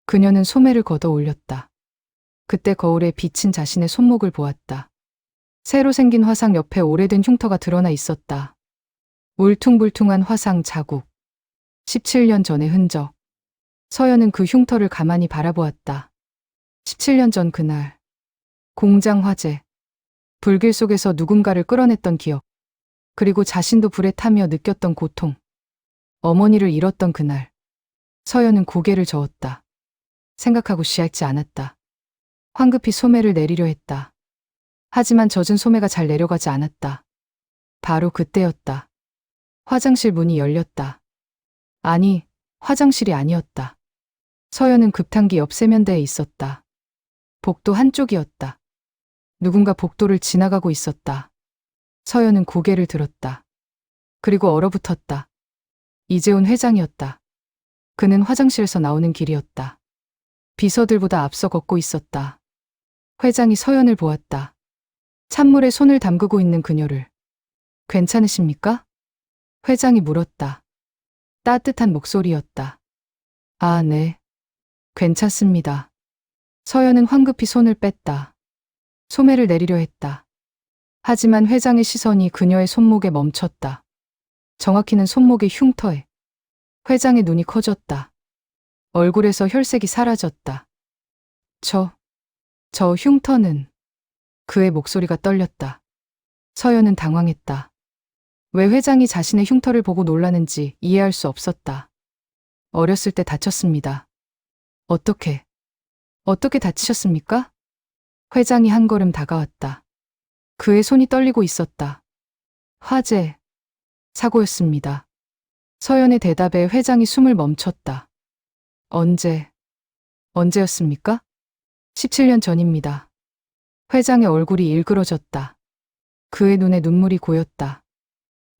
[SPEAKER 2] 그녀는 소매를 걷어 올렸다. 그때 거울에 비친 자신의 손목을 보았다. 새로 생긴 화상 옆에 오래된 흉터가 드러나 있었다. 울퉁불퉁한 화상 자국. 17년 전의 흔적. 서연은 그 흉터를 가만히 바라보았다. 17년 전 그날. 공장 화재. 불길 속에서 누군가를 끌어냈던 기억. 그리고 자신도 불에 타며 느꼈던 고통. 어머니를 잃었던 그날. 서연은 고개를 저었다. 생각하고 쉬지 않았다. 황급히 소매를 내리려 했다. 하지만 젖은 소매가 잘 내려가지 않았다. 바로 그때였다. 화장실 문이 열렸다. 아니, 화장실이 아니었다. 서연은 급탕기 옆 세면대에 있었다. 복도 한쪽이었다. 누군가 복도를 지나가고 있었다. 서연은 고개를 들었다. 그리고 얼어붙었다. 이재훈 회장이었다. 그는 화장실에서 나오는 길이었다. 비서들보다 앞서 걷고 있었다. 회장이 서연을 보았다. 찬물에 손을 담그고 있는 그녀를. 괜찮으십니까? 회장이 물었다. 따뜻한 목소리였다. 아, 네. 괜찮습니다. 서연은 황급히 손을 뺐다. 소매를 내리려 했다. 하지만 회장의 시선이 그녀의 손목에 멈췄다. 정확히는 손목의 흉터에. 회장의 눈이 커졌다. 얼굴에서 혈색이 사라졌다. 저 흉터는. 그의 목소리가 떨렸다. 서연은 당황했다. 왜 회장이 자신의 흉터를 보고 놀라는지 이해할 수 없었다. 어렸을 때 다쳤습니다. 어떻게 다치셨습니까? 회장이 한 걸음 다가왔다. 그의 손이 떨리고 있었다. 사고였습니다. 서연의 대답에 회장이 숨을 멈췄다. 언제였습니까? 17년 전입니다. 회장의 얼굴이 일그러졌다. 그의 눈에 눈물이 고였다.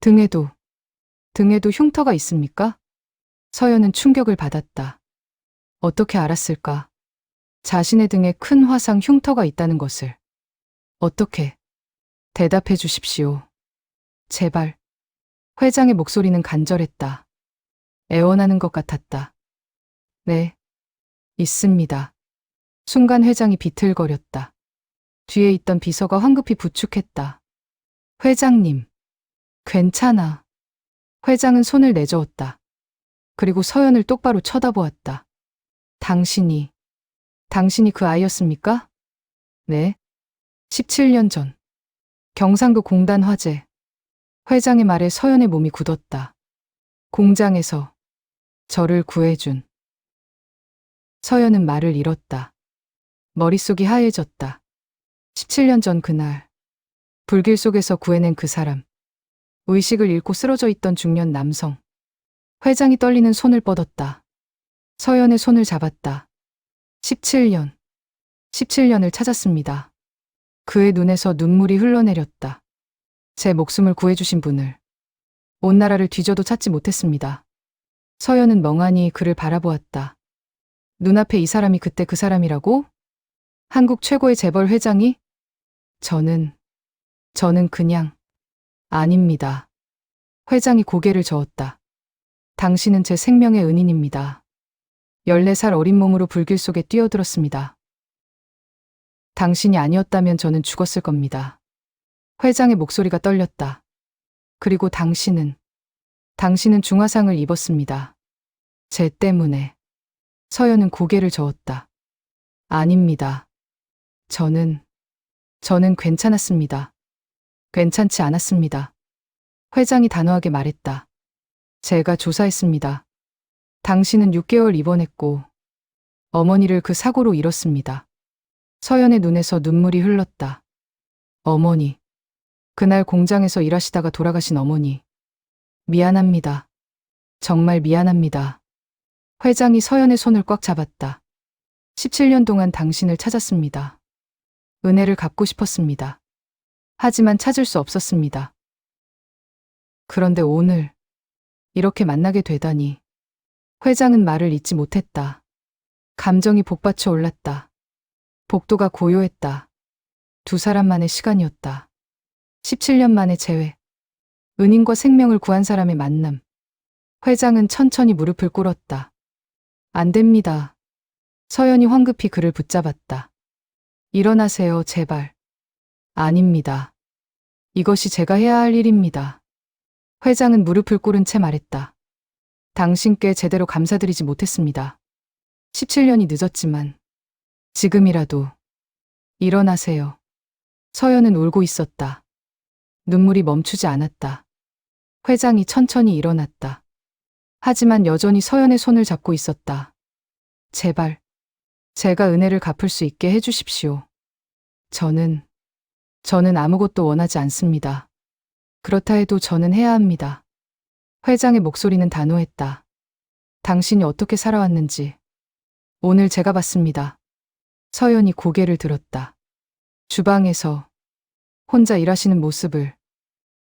[SPEAKER 2] 등에도 흉터가 있습니까? 서연은 충격을 받았다. 어떻게 알았을까? 자신의 등에 큰 화상 흉터가 있다는 것을. 어떻게? 대답해 주십시오. 제발. 회장의 목소리는 간절했다. 애원하는 것 같았다. 네, 있습니다. 순간 회장이 비틀거렸다. 뒤에 있던 비서가 황급히 부축했다. 회장님, 괜찮아. 회장은 손을 내저었다. 그리고 서연을 똑바로 쳐다보았다. 당신이 그 아이였습니까? 네. 17년 전. 경상도 공단 화재. 회장의 말에 서연의 몸이 굳었다. 공장에서 저를 구해준. 서연은 말을 잃었다. 머릿속이 하얘졌다. 17년 전 그날. 불길 속에서 구해낸 그 사람. 의식을 잃고 쓰러져 있던 중년 남성. 회장이 떨리는 손을 뻗었다. 서연의 손을 잡았다. 17년을 찾았습니다. 그의 눈에서 눈물이 흘러내렸다. 제 목숨을 구해주신 분을 온 나라를 뒤져도 찾지 못했습니다. 서연은 멍하니 그를 바라보았다. 눈앞에 이 사람이 그때 그 사람이라고? 한국 최고의 재벌 회장이? 저는 그냥 아닙니다. 회장이 고개를 저었다. 당신은 제 생명의 은인입니다. 14살 어린 몸으로 불길 속에 뛰어들었습니다. 당신이 아니었다면 저는 죽었을 겁니다. 회장의 목소리가 떨렸다. 그리고 당신은 중화상을 입었습니다. 제 때문에. 서연은 고개를 저었다. 아닙니다. 저는 괜찮았습니다. 괜찮지 않았습니다. 회장이 단호하게 말했다. 제가 조사했습니다. 당신은 6개월 입원했고 어머니를 그 사고로 잃었습니다. 서연의 눈에서 눈물이 흘렀다. 어머니. 그날 공장에서 일하시다가 돌아가신 어머니. 미안합니다. 정말 미안합니다. 회장이 서연의 손을 꽉 잡았다. 17년 동안 당신을 찾았습니다. 은혜를 갚고 싶었습니다. 하지만 찾을 수 없었습니다. 그런데 오늘 이렇게 만나게 되다니. 회장은 말을 잇지 못했다. 감정이 복받쳐 올랐다. 복도가 고요했다. 두 사람만의 시간이었다. 17년 만의 재회. 은인과 생명을 구한 사람의 만남. 회장은 천천히 무릎을 꿇었다. 안 됩니다. 서연이 황급히 그를 붙잡았다. 일어나세요, 제발. 아닙니다. 이것이 제가 해야 할 일입니다. 회장은 무릎을 꿇은 채 말했다. 당신께 제대로 감사드리지 못했습니다. 17년이 늦었지만 지금이라도 일어나세요. 서연은 울고 있었다. 눈물이 멈추지 않았다. 회장이 천천히 일어났다. 하지만 여전히 서연의 손을 잡고 있었다. 제발, 제가 은혜를 갚을 수 있게 해주십시오. 저는 아무것도 원하지 않습니다. 그렇다 해도 저는 해야 합니다. 회장의 목소리는 단호했다. 당신이 어떻게 살아왔는지 오늘 제가 봤습니다. 서연이 고개를 들었다. 주방에서 혼자 일하시는 모습을,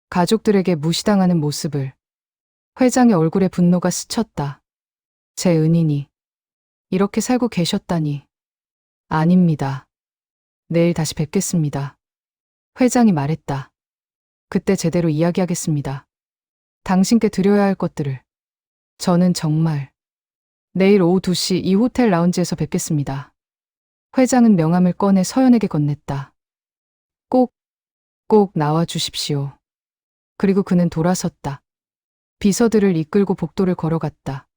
[SPEAKER 2] 가족들에게 무시당하는 모습을. 회장의 얼굴에 분노가 스쳤다. 제 은인이 이렇게 살고 계셨다니. 아닙니다. 내일 다시 뵙겠습니다. 회장이 말했다. 그때 제대로 이야기하겠습니다. 당신께 드려야 할 것들을. 저는 정말 내일 오후 2시 이 호텔 라운지에서 뵙겠습니다. 회장은 명함을 꺼내 서연에게 건넸다. 꼭 나와 주십시오. 그리고 그는 돌아섰다. 비서들을 이끌고 복도를 걸어갔다.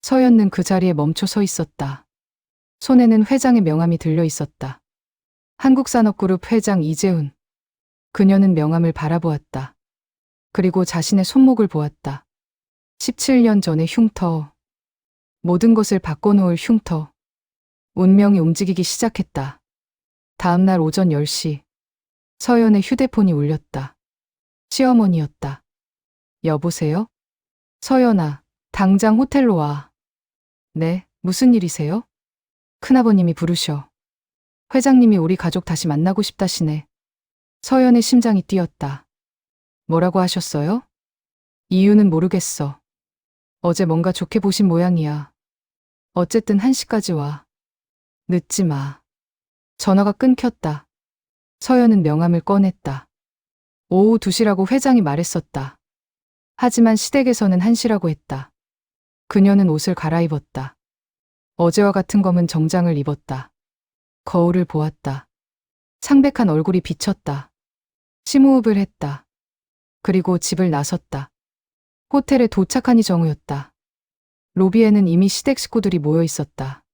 [SPEAKER 2] 서연은 그 자리에 멈춰 서 있었다. 손에는 회장의 명함이 들려 있었다. 한국산업그룹 회장 이재훈. 그녀는 명함을 바라보았다. 그리고 자신의 손목을 보았다. 17년 전의 흉터. 모든 것을 바꿔놓을 흉터. 운명이 움직이기 시작했다. 다음날 오전 10시. 서연의 휴대폰이 울렸다. 시어머니였다. 여보세요? 서연아, 당장 호텔로 와. 네, 무슨 일이세요? 큰아버님이 부르셔. 회장님이 우리 가족 다시 만나고 싶다시네. 서연의 심장이 뛰었다. 뭐라고 하셨어요? 이유는 모르겠어. 어제 뭔가 좋게 보신 모양이야. 어쨌든 1시까지 와. 늦지 마. 전화가 끊겼다. 서연은 명함을 꺼냈다. 오후 2시라고 회장이 말했었다. 하지만 시댁에서는 1시라고 했다. 그녀는 옷을 갈아입었다. 어제와 같은 검은 정장을 입었다. 거울을 보았다. 창백한 얼굴이 비쳤다. 심호흡을 했다. 그리고 집을 나섰다. 호텔에 도착하니 정오였다. 로비에는 이미 시댁 식구들이 모여 있었다.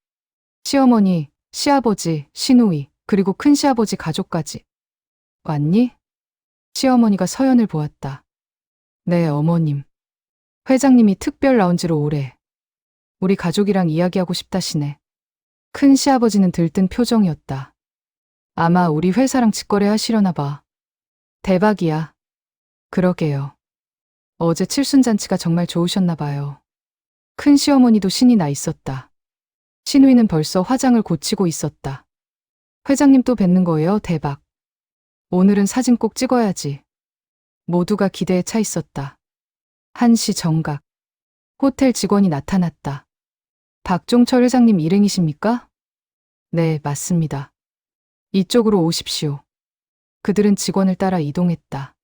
[SPEAKER 2] 시어머니, 시아버지, 시누이, 그리고 큰시아버지 가족까지. 왔니? 시어머니가 서연을 보았다. 네, 어머님. 회장님이 특별 라운지로 오래. 우리 가족이랑 이야기하고 싶다시네. 큰시아버지는 들뜬 표정이었다. 아마 우리 회사랑 직거래 하시려나 봐. 대박이야. 그러게요. 어제 칠순잔치가 정말 좋으셨나 봐요. 큰시어머니도 신이 나 있었다. 시누이는 벌써 화장을 고치고 있었다. 회장님 또 뵙는 거예요? 대박. 오늘은 사진 꼭 찍어야지. 모두가 기대에 차 있었다. 1시 정각. 호텔 직원이 나타났다. 박종철 회장님 일행이십니까? 네, 맞습니다. 이쪽으로 오십시오. 그들은 직원을 따라 이동했다.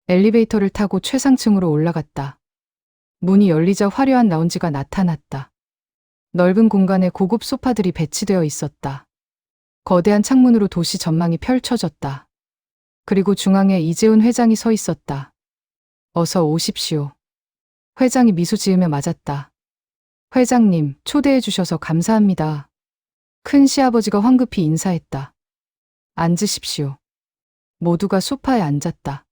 [SPEAKER 2] 엘리베이터를 타고 최상층으로 올라갔다. 문이 열리자 화려한 라운지가 나타났다. 넓은 공간에 고급 소파들이 배치되어 있었다. 거대한 창문으로 도시 전망이 펼쳐졌다. 그리고 중앙에 이재훈 회장이 서 있었다. 어서 오십시오. 회장이 미소 지으며 맞았다. 회장님, 초대해 주셔서 감사합니다. 큰 시아버지가 황급히 인사했다. 앉으십시오. 모두가 소파에 앉았다.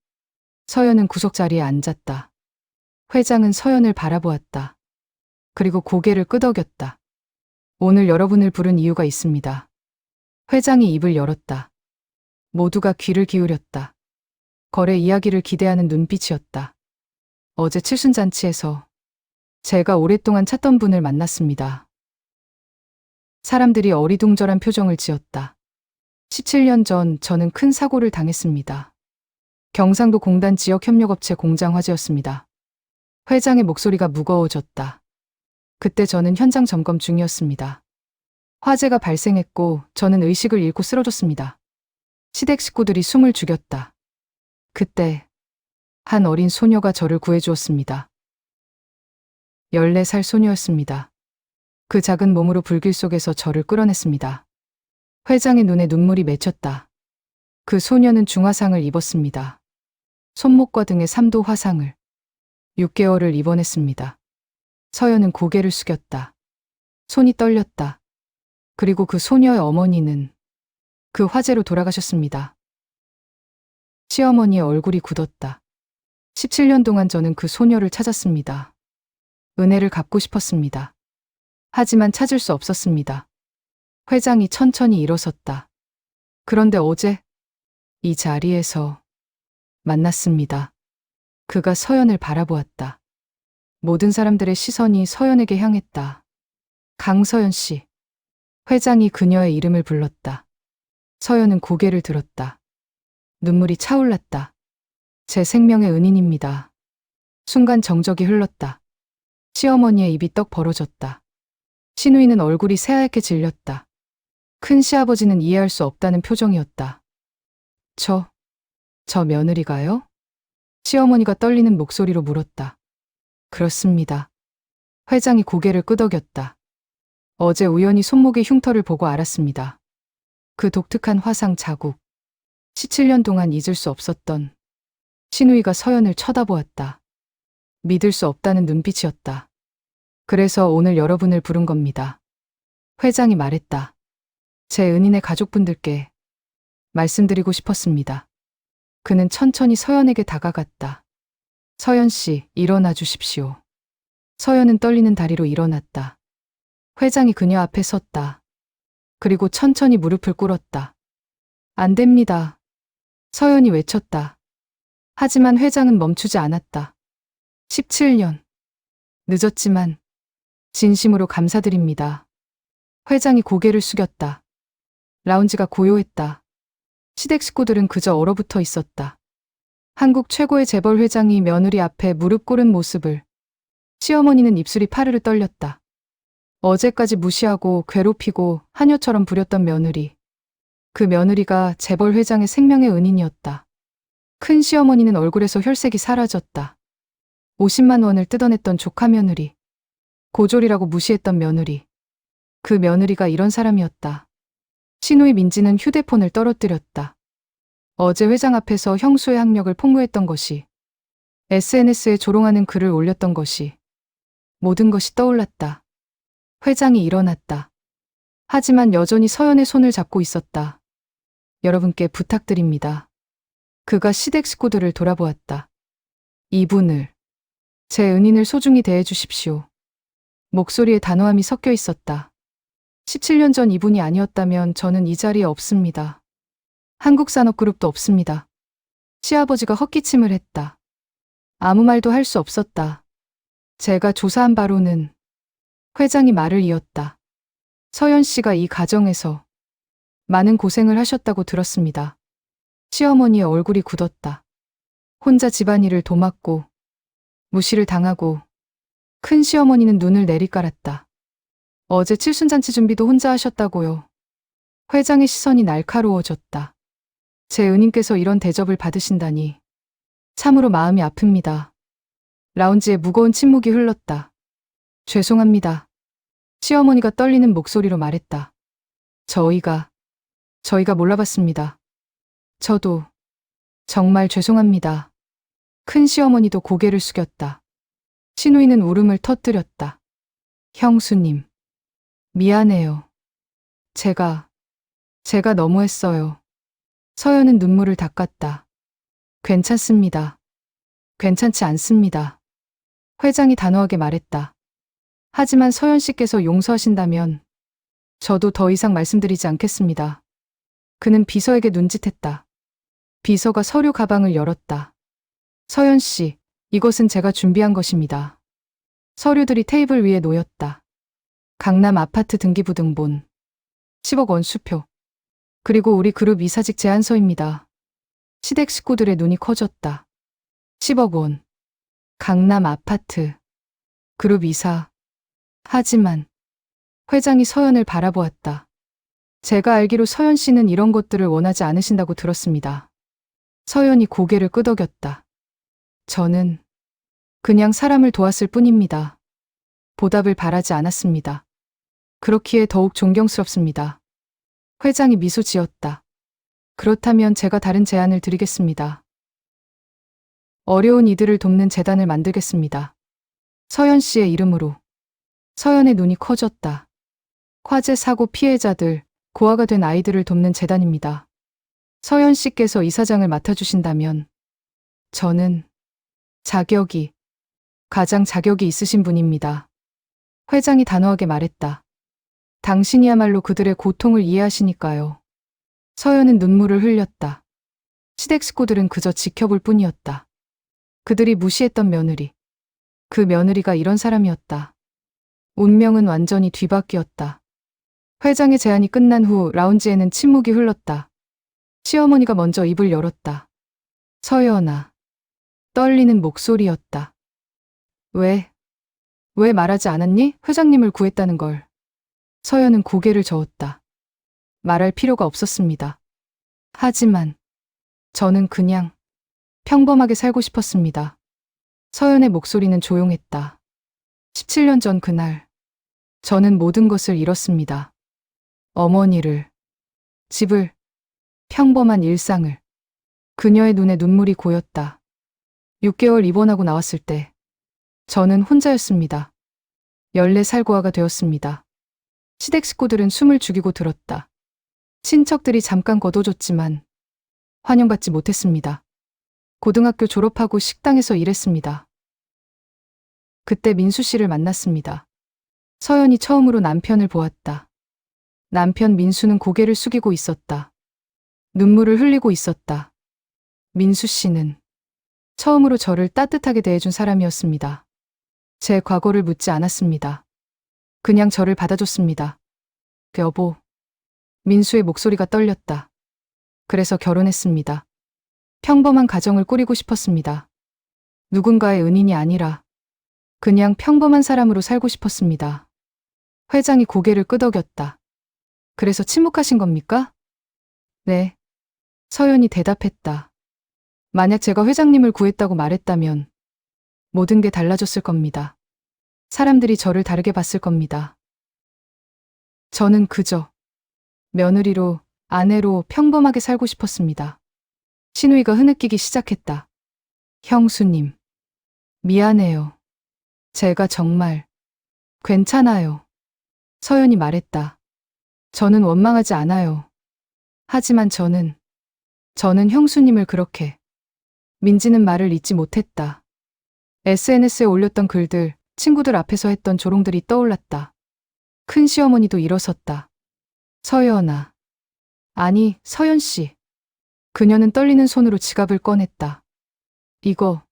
[SPEAKER 2] 서연은 구석자리에 앉았다. 회장은 서연을 바라보았다. 그리고 고개를 끄덕였다. 오늘 여러분을 부른 이유가 있습니다. 회장이 입을 열었다. 모두가 귀를 기울였다. 거래 이야기를 기대하는 눈빛이었다. 어제 칠순잔치에서 제가 오랫동안 찾던 분을 만났습니다. 사람들이 어리둥절한 표정을 지었다. 17년 전 저는 큰 사고를 당했습니다. 경상도 공단 지역협력업체 공장 화재였습니다. 회장의 목소리가 무거워졌다. 그때 저는 현장 점검 중이었습니다. 화재가 발생했고 저는 의식을 잃고 쓰러졌습니다. 시댁 식구들이 숨을 죽였다. 그때 한 어린 소녀가 저를 구해주었습니다. 14살 소녀였습니다. 그 작은 몸으로 불길 속에서 저를 끌어냈습니다. 회장의 눈에 눈물이 맺혔다. 그 소녀는 중화상을 입었습니다. 손목과 등에 3도 화상을. 6개월을 입원했습니다. 서연은 고개를 숙였다. 손이 떨렸다. 그리고 그 소녀의 어머니는 그 화재로 돌아가셨습니다. 시어머니의 얼굴이 굳었다. 17년 동안 저는 그 소녀를 찾았습니다. 은혜를 갚고 싶었습니다. 하지만 찾을 수 없었습니다. 회장이 천천히 일어섰다. 그런데 어제 이 자리에서 만났습니다. 그가 서연을 바라보았다. 모든 사람들의 시선이 서연에게 향했다. 강서연 씨. 회장이 그녀의 이름을 불렀다. 서연은 고개를 들었다. 눈물이 차올랐다. 제 생명의 은인입니다. 순간 정적이 흘렀다. 시어머니의 입이 떡 벌어졌다. 시누이는 얼굴이 새하얗게 질렸다. 큰 시아버지는 이해할 수 없다는 표정이었다. 저 며느리가요? 시어머니가 떨리는 목소리로 물었다. 그렇습니다. 회장이 고개를 끄덕였다. 어제 우연히 손목의 흉터를 보고 알았습니다. 그 독특한 화상 자국. 17년 동안 잊을 수 없었던. 신우이가 서연을 쳐다보았다. 믿을 수 없다는 눈빛이었다. 그래서 오늘 여러분을 부른 겁니다. 회장이 말했다. 제 은인의 가족분들께 말씀드리고 싶었습니다. 그는 천천히 서연에게 다가갔다. 서연 씨, 일어나 주십시오. 서연은 떨리는 다리로 일어났다. 회장이 그녀 앞에 섰다. 그리고 천천히 무릎을 꿇었다. 안 됩니다. 서연이 외쳤다. 하지만 회장은 멈추지 않았다. 17년. 늦었지만 진심으로 감사드립니다. 회장이 고개를 숙였다. 라운지가 고요했다. 시댁 식구들은 그저 얼어붙어 있었다. 한국 최고의 재벌 회장이 며느리 앞에 무릎 꿇은 모습을. 시어머니는 입술이 파르르 떨렸다. 어제까지 무시하고 괴롭히고 하녀처럼 부렸던 며느리. 그 며느리가 재벌 회장의 생명의 은인이었다. 큰 시어머니는 얼굴에서 혈색이 사라졌다. 50만 원을 뜯어냈던 조카 며느리. 고졸이라고 무시했던 며느리. 그 며느리가 이런 사람이었다. 신우이 민지는 휴대폰을 떨어뜨렸다. 어제 회장 앞에서 형수의 학력을 폭로했던 것이, SNS에 조롱하는 글을 올렸던 것이, 모든 것이 떠올랐다. 회장이 일어났다. 하지만 여전히 서연의 손을 잡고 있었다. 여러분께 부탁드립니다. 그가 시댁 식구들을 돌아보았다. 이분을, 제 은인을 소중히 대해 주십시오. 목소리에 단호함이 섞여 있었다. 17년 전 이분이 아니었다면 저는 이 자리에 없습니다. 한국산업그룹도 없습니다. 시아버지가 헛기침을 했다. 아무 말도 할 수 없었다. 제가 조사한 바로는. 회장이 말을 이었다. 서연 씨가 이 가정에서 많은 고생을 하셨다고 들었습니다. 시어머니의 얼굴이 굳었다. 혼자 집안일을 도맡고 무시를 당하고 큰 시어머니는 눈을 내리깔았다. 어제 칠순잔치 준비도 혼자 하셨다고요. 회장의 시선이 날카로워졌다. 제 은인께서 이런 대접을 받으신다니 참으로 마음이 아픕니다. 라운지에 무거운 침묵이 흘렀다. 죄송합니다. 시어머니가 떨리는 목소리로 말했다. 저희가 몰라봤습니다. 저도 정말 죄송합니다. 큰 시어머니도 고개를 숙였다. 신우이는 울음을 터뜨렸다. 형수님, 미안해요. 제가 너무했어요. 서연은 눈물을 닦았다. 괜찮습니다. 괜찮지 않습니다. 회장이 단호하게 말했다. 하지만 서연 씨께서 용서하신다면 저도 더 이상 말씀드리지 않겠습니다. 그는 비서에게 눈짓했다. 비서가 서류 가방을 열었다. 서연 씨, 이것은 제가 준비한 것입니다. 서류들이 테이블 위에 놓였다. 강남 아파트 등기부등본, 10억 원 수표, 그리고 우리 그룹 이사직 제안서입니다. 시댁 식구들의 눈이 커졌다. 10억 원, 강남 아파트, 그룹 이사. 하지만 회장이 서연을 바라보았다. 제가 알기로 서연 씨는 이런 것들을 원하지 않으신다고 들었습니다. 서연이 고개를 끄덕였다. 저는 그냥 사람을 도왔을 뿐입니다. 보답을 바라지 않았습니다. 그렇기에 더욱 존경스럽습니다. 회장이 미소 지었다. 그렇다면 제가 다른 제안을 드리겠습니다. 어려운 이들을 돕는 재단을 만들겠습니다. 서연 씨의 이름으로. 서연의 눈이 커졌다. 화재 사고 피해자들, 고아가 된 아이들을 돕는 재단입니다. 서연 씨께서 이사장을 맡아주신다면 저는 가장 자격이 있으신 분입니다. 회장이 단호하게 말했다. 당신이야말로 그들의 고통을 이해하시니까요. 서연은 눈물을 흘렸다. 시댁 식구들은 그저 지켜볼 뿐이었다. 그들이 무시했던 며느리. 그 며느리가 이런 사람이었다. 운명은 완전히 뒤바뀌었다. 회장의 제안이 끝난 후 라운지에는 침묵이 흘렀다. 시어머니가 먼저 입을 열었다. 서연아. 떨리는 목소리였다. 왜 말하지 않았니? 회장님을 구했다는 걸. 서연은 고개를 저었다. 말할 필요가 없었습니다. 하지만 저는 그냥 평범하게 살고 싶었습니다. 서연의 목소리는 조용했다. 17년 전 그날, 저는 모든 것을 잃었습니다. 어머니를, 집을, 평범한 일상을. 그녀의 눈에 눈물이 고였다. 6개월 입원하고 나왔을 때, 저는 혼자였습니다. 14살 고아가 되었습니다. 시댁 식구들은 숨을 죽이고 들었다. 친척들이 잠깐 거둬줬지만 환영받지 못했습니다. 고등학교 졸업하고 식당에서 일했습니다. 그때 민수 씨를 만났습니다. 서연이 처음으로 남편을 보았다. 남편 민수는 고개를 숙이고 있었다. 눈물을 흘리고 있었다. 민수 씨는 처음으로 저를 따뜻하게 대해준 사람이었습니다. 제 과거를 묻지 않았습니다. 그냥 저를 받아줬습니다. 여보. 민수의 목소리가 떨렸다. 그래서 결혼했습니다. 평범한 가정을 꾸리고 싶었습니다. 누군가의 은인이 아니라 그냥 평범한 사람으로 살고 싶었습니다. 회장이 고개를 끄덕였다. 그래서 침묵하신 겁니까? 네. 서연이 대답했다. 만약 제가 회장님을 구했다고 말했다면 모든 게 달라졌을 겁니다. 사람들이 저를 다르게 봤을 겁니다. 저는 그저 며느리로, 아내로 평범하게 살고 싶었습니다. 신우이가 흐느끼기 시작했다. 형수님, 미안해요. 제가 정말 괜찮아요. 서연이 말했다. 저는 원망하지 않아요. 하지만 저는 형수님을 그렇게. 민지는 말을 잇지 못했다. SNS에 올렸던 글들, 친구들 앞에서 했던 조롱들이 떠올랐다. 큰 시어머니도 일어섰다. 서연아. 아니, 서연 씨. 그녀는 떨리는 손으로 지갑을 꺼냈다. 이거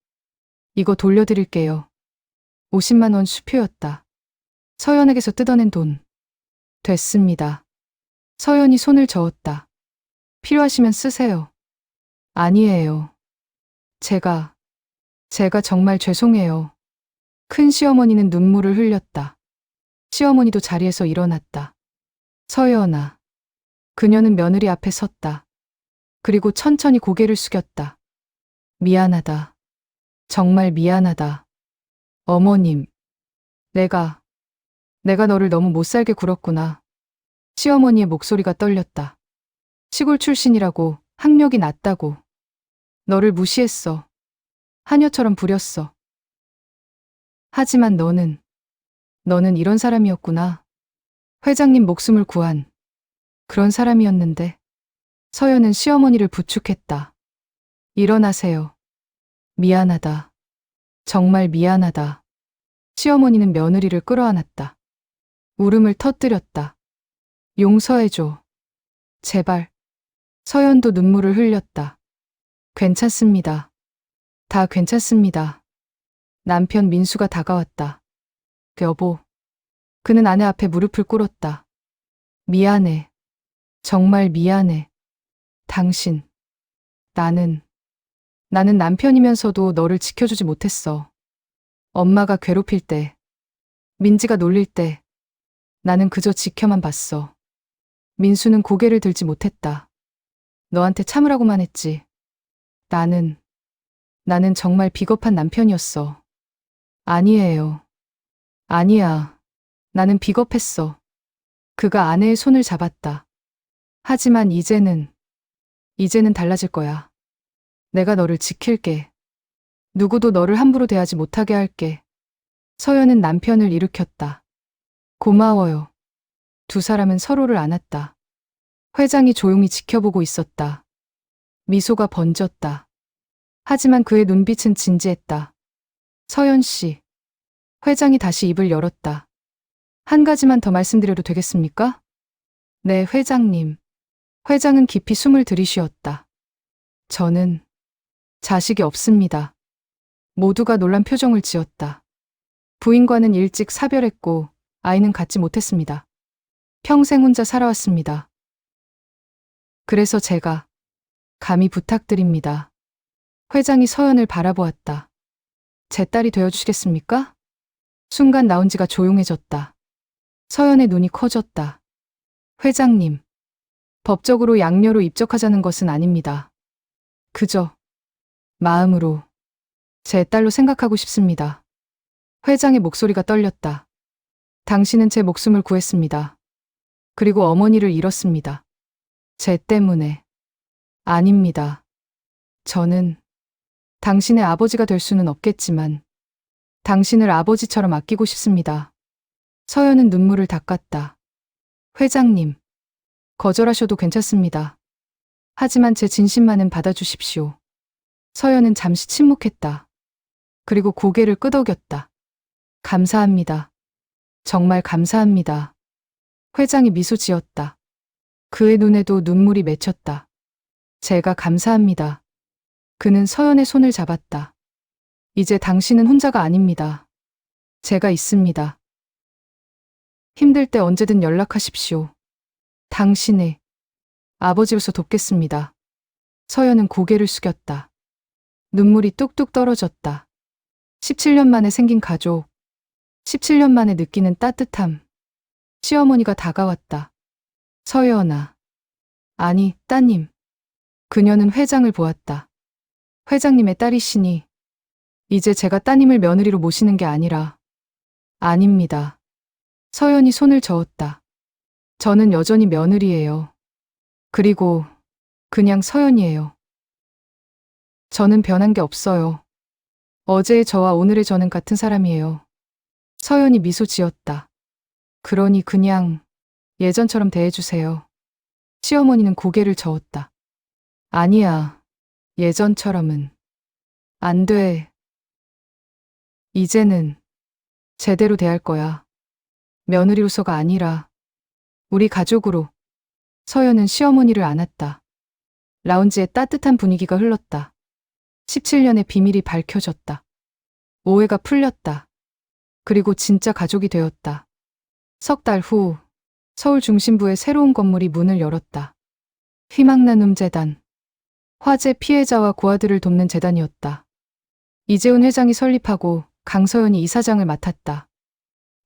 [SPEAKER 2] 돌려드릴게요. 50만 원 수표였다. 서연에게서 뜯어낸 돈. 됐습니다. 서연이 손을 저었다. 필요하시면 쓰세요. 아니에요. 제가 정말 죄송해요. 큰 시어머니는 눈물을 흘렸다. 시어머니도 자리에서 일어났다. 서연아. 그녀는 며느리 앞에 섰다. 그리고 천천히 고개를 숙였다. 미안하다. 정말 미안하다. 어머님. 내가 너를 너무 못살게 굴었구나. 시어머니의 목소리가 떨렸다. 시골 출신이라고, 학력이 낮다고. 너를 무시했어. 하녀처럼 부렸어. 하지만 너는 이런 사람이었구나. 회장님 목숨을 구한 그런 사람이었는데. 서연은 시어머니를 부축했다. 일어나세요. 미안하다. 정말 미안하다. 시어머니는 며느리를 끌어안았다. 울음을 터뜨렸다. 용서해줘. 제발. 서연도 눈물을 흘렸다. 괜찮습니다. 다 괜찮습니다. 남편 민수가 다가왔다. 여보. 그는 아내 앞에 무릎을 꿇었다. 미안해. 정말 미안해. 당신. 나는 남편이면서도 너를 지켜주지 못했어. 엄마가 괴롭힐 때, 민지가 놀릴 때, 나는 그저 지켜만 봤어. 민수는 고개를 들지 못했다. 너한테 참으라고만 했지. 나는 정말 비겁한 남편이었어. 아니에요. 아니야. 나는 비겁했어. 그가 아내의 손을 잡았다. 하지만 이제는 달라질 거야. 내가 너를 지킬게. 누구도 너를 함부로 대하지 못하게 할게. 서연은 남편을 일으켰다. 고마워요. 두 사람은 서로를 안았다. 회장이 조용히 지켜보고 있었다. 미소가 번졌다. 하지만 그의 눈빛은 진지했다. 서연 씨. 회장이 다시 입을 열었다. 한 가지만 더 말씀드려도 되겠습니까? 네, 회장님. 회장은 깊이 숨을 들이쉬었다. 저는 자식이 없습니다. 모두가 놀란 표정을 지었다. 부인과는 일찍 사별했고 아이는 갖지 못했습니다. 평생 혼자 살아왔습니다. 그래서 제가 감히 부탁드립니다. 회장이 서연을 바라보았다. 제 딸이 되어주시겠습니까? 순간 나온지가 조용해졌다. 서연의 눈이 커졌다. 회장님, 법적으로 양녀로 입적하자는 것은 아닙니다. 그저 마음으로 제 딸로 생각하고 싶습니다. 회장의 목소리가 떨렸다. 당신은 제 목숨을 구했습니다. 그리고 어머니를 잃었습니다. 제 때문에. 아닙니다. 저는 당신의 아버지가 될 수는 없겠지만 당신을 아버지처럼 아끼고 싶습니다. 서연은 눈물을 닦았다. 회장님, 거절하셔도 괜찮습니다. 하지만 제 진심만은 받아주십시오. 서연은 잠시 침묵했다. 그리고 고개를 끄덕였다. 감사합니다. 정말 감사합니다. 회장이 미소 지었다. 그의 눈에도 눈물이 맺혔다. 제가 감사합니다. 그는 서연의 손을 잡았다. 이제 당신은 혼자가 아닙니다. 제가 있습니다. 힘들 때 언제든 연락하십시오. 당신의 아버지로서 돕겠습니다. 서연은 고개를 숙였다. 눈물이 뚝뚝 떨어졌다. 17년 만에 생긴 가족, 17년 만에 느끼는 따뜻함. 시어머니가 다가왔다. 서연아. 아니, 따님. 그녀는 회장을 보았다. 회장님의 딸이시니 이제 제가 따님을 며느리로 모시는 게 아니라. 아닙니다. 서연이 손을 저었다. 저는 여전히 며느리예요. 그리고 그냥 서연이에요. 저는 변한 게 없어요. 어제의 저와 오늘의 저는 같은 사람이에요. 서연이 미소 지었다. 그러니 그냥 예전처럼 대해주세요. 시어머니는 고개를 저었다. 아니야. 예전처럼은. 안 돼. 이제는 제대로 대할 거야. 며느리로서가 아니라 우리 가족으로. 서연은 시어머니를 안았다. 라운지에 따뜻한 분위기가 흘렀다. 17년의 비밀이 밝혀졌다. 오해가 풀렸다. 그리고 진짜 가족이 되었다. 석 달 후 서울 중심부의 새로운 건물이 문을 열었다. 희망나눔 재단. 화재 피해자와 고아들을 돕는 재단이었다. 이재훈 회장이 설립하고 강서연이 이사장을 맡았다.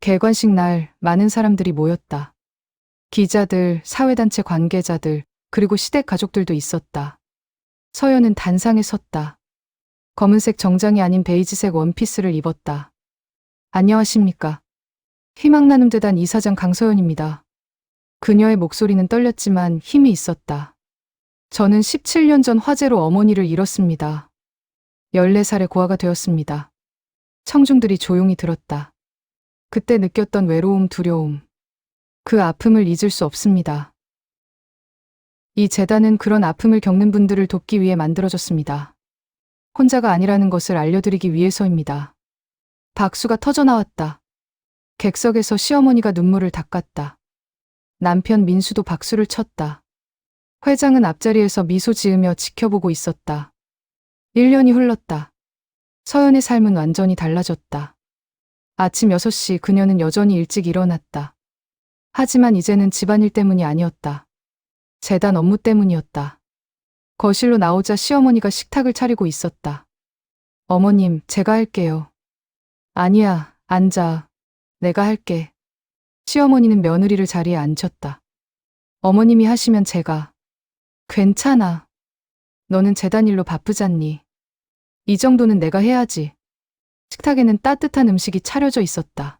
[SPEAKER 2] 개관식 날 많은 사람들이 모였다. 기자들, 사회단체 관계자들, 그리고 시댁 가족들도 있었다. 서연은 단상에 섰다. 검은색 정장이 아닌 베이지색 원피스를 입었다. 안녕하십니까. 희망나눔재단 이사장 강서연입니다. 그녀의 목소리는 떨렸지만 힘이 있었다. 저는 17년 전 화재로 어머니를 잃었습니다. 14살에 고아가 되었습니다. 청중들이 조용히 들었다. 그때 느꼈던 외로움, 두려움. 그 아픔을 잊을 수 없습니다. 이 재단은 그런 아픔을 겪는 분들을 돕기 위해 만들어졌습니다. 혼자가 아니라는 것을 알려드리기 위해서입니다. 박수가 터져나왔다. 객석에서 시어머니가 눈물을 닦았다. 남편 민수도 박수를 쳤다. 회장은 앞자리에서 미소 지으며 지켜보고 있었다. 1년이 흘렀다. 서연의 삶은 완전히 달라졌다. 아침 6시 그녀는 여전히 일찍 일어났다. 하지만 이제는 집안일 때문이 아니었다. 재단 업무 때문이었다. 거실로 나오자 시어머니가 식탁을 차리고 있었다. 어머님, 제가 할게요. 아니야, 앉아. 내가 할게. 시어머니는 며느리를 자리에 앉혔다. 어머님이 하시면 제가. 괜찮아. 너는 재단 일로 바쁘잖니. 이 정도는 내가 해야지. 식탁에는 따뜻한 음식이 차려져 있었다.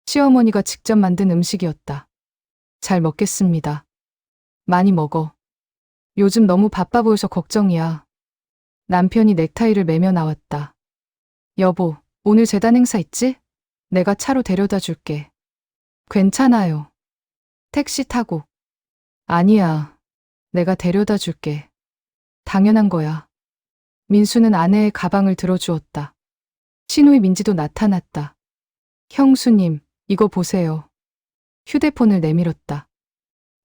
[SPEAKER 2] 시어머니가 직접 만든 음식이었다. 잘 먹겠습니다. 많이 먹어. 요즘 너무 바빠 보여서 걱정이야. 남편이 넥타이를 매며 나왔다. 여보, 오늘 재단 행사 있지? 내가 차로 데려다 줄게. 괜찮아요. 택시 타고. 아니야. 내가 데려다 줄게. 당연한 거야. 민수는 아내의 가방을 들어주었다. 신우이 민지도 나타났다. 형수님, 이거 보세요. 휴대폰을 내밀었다.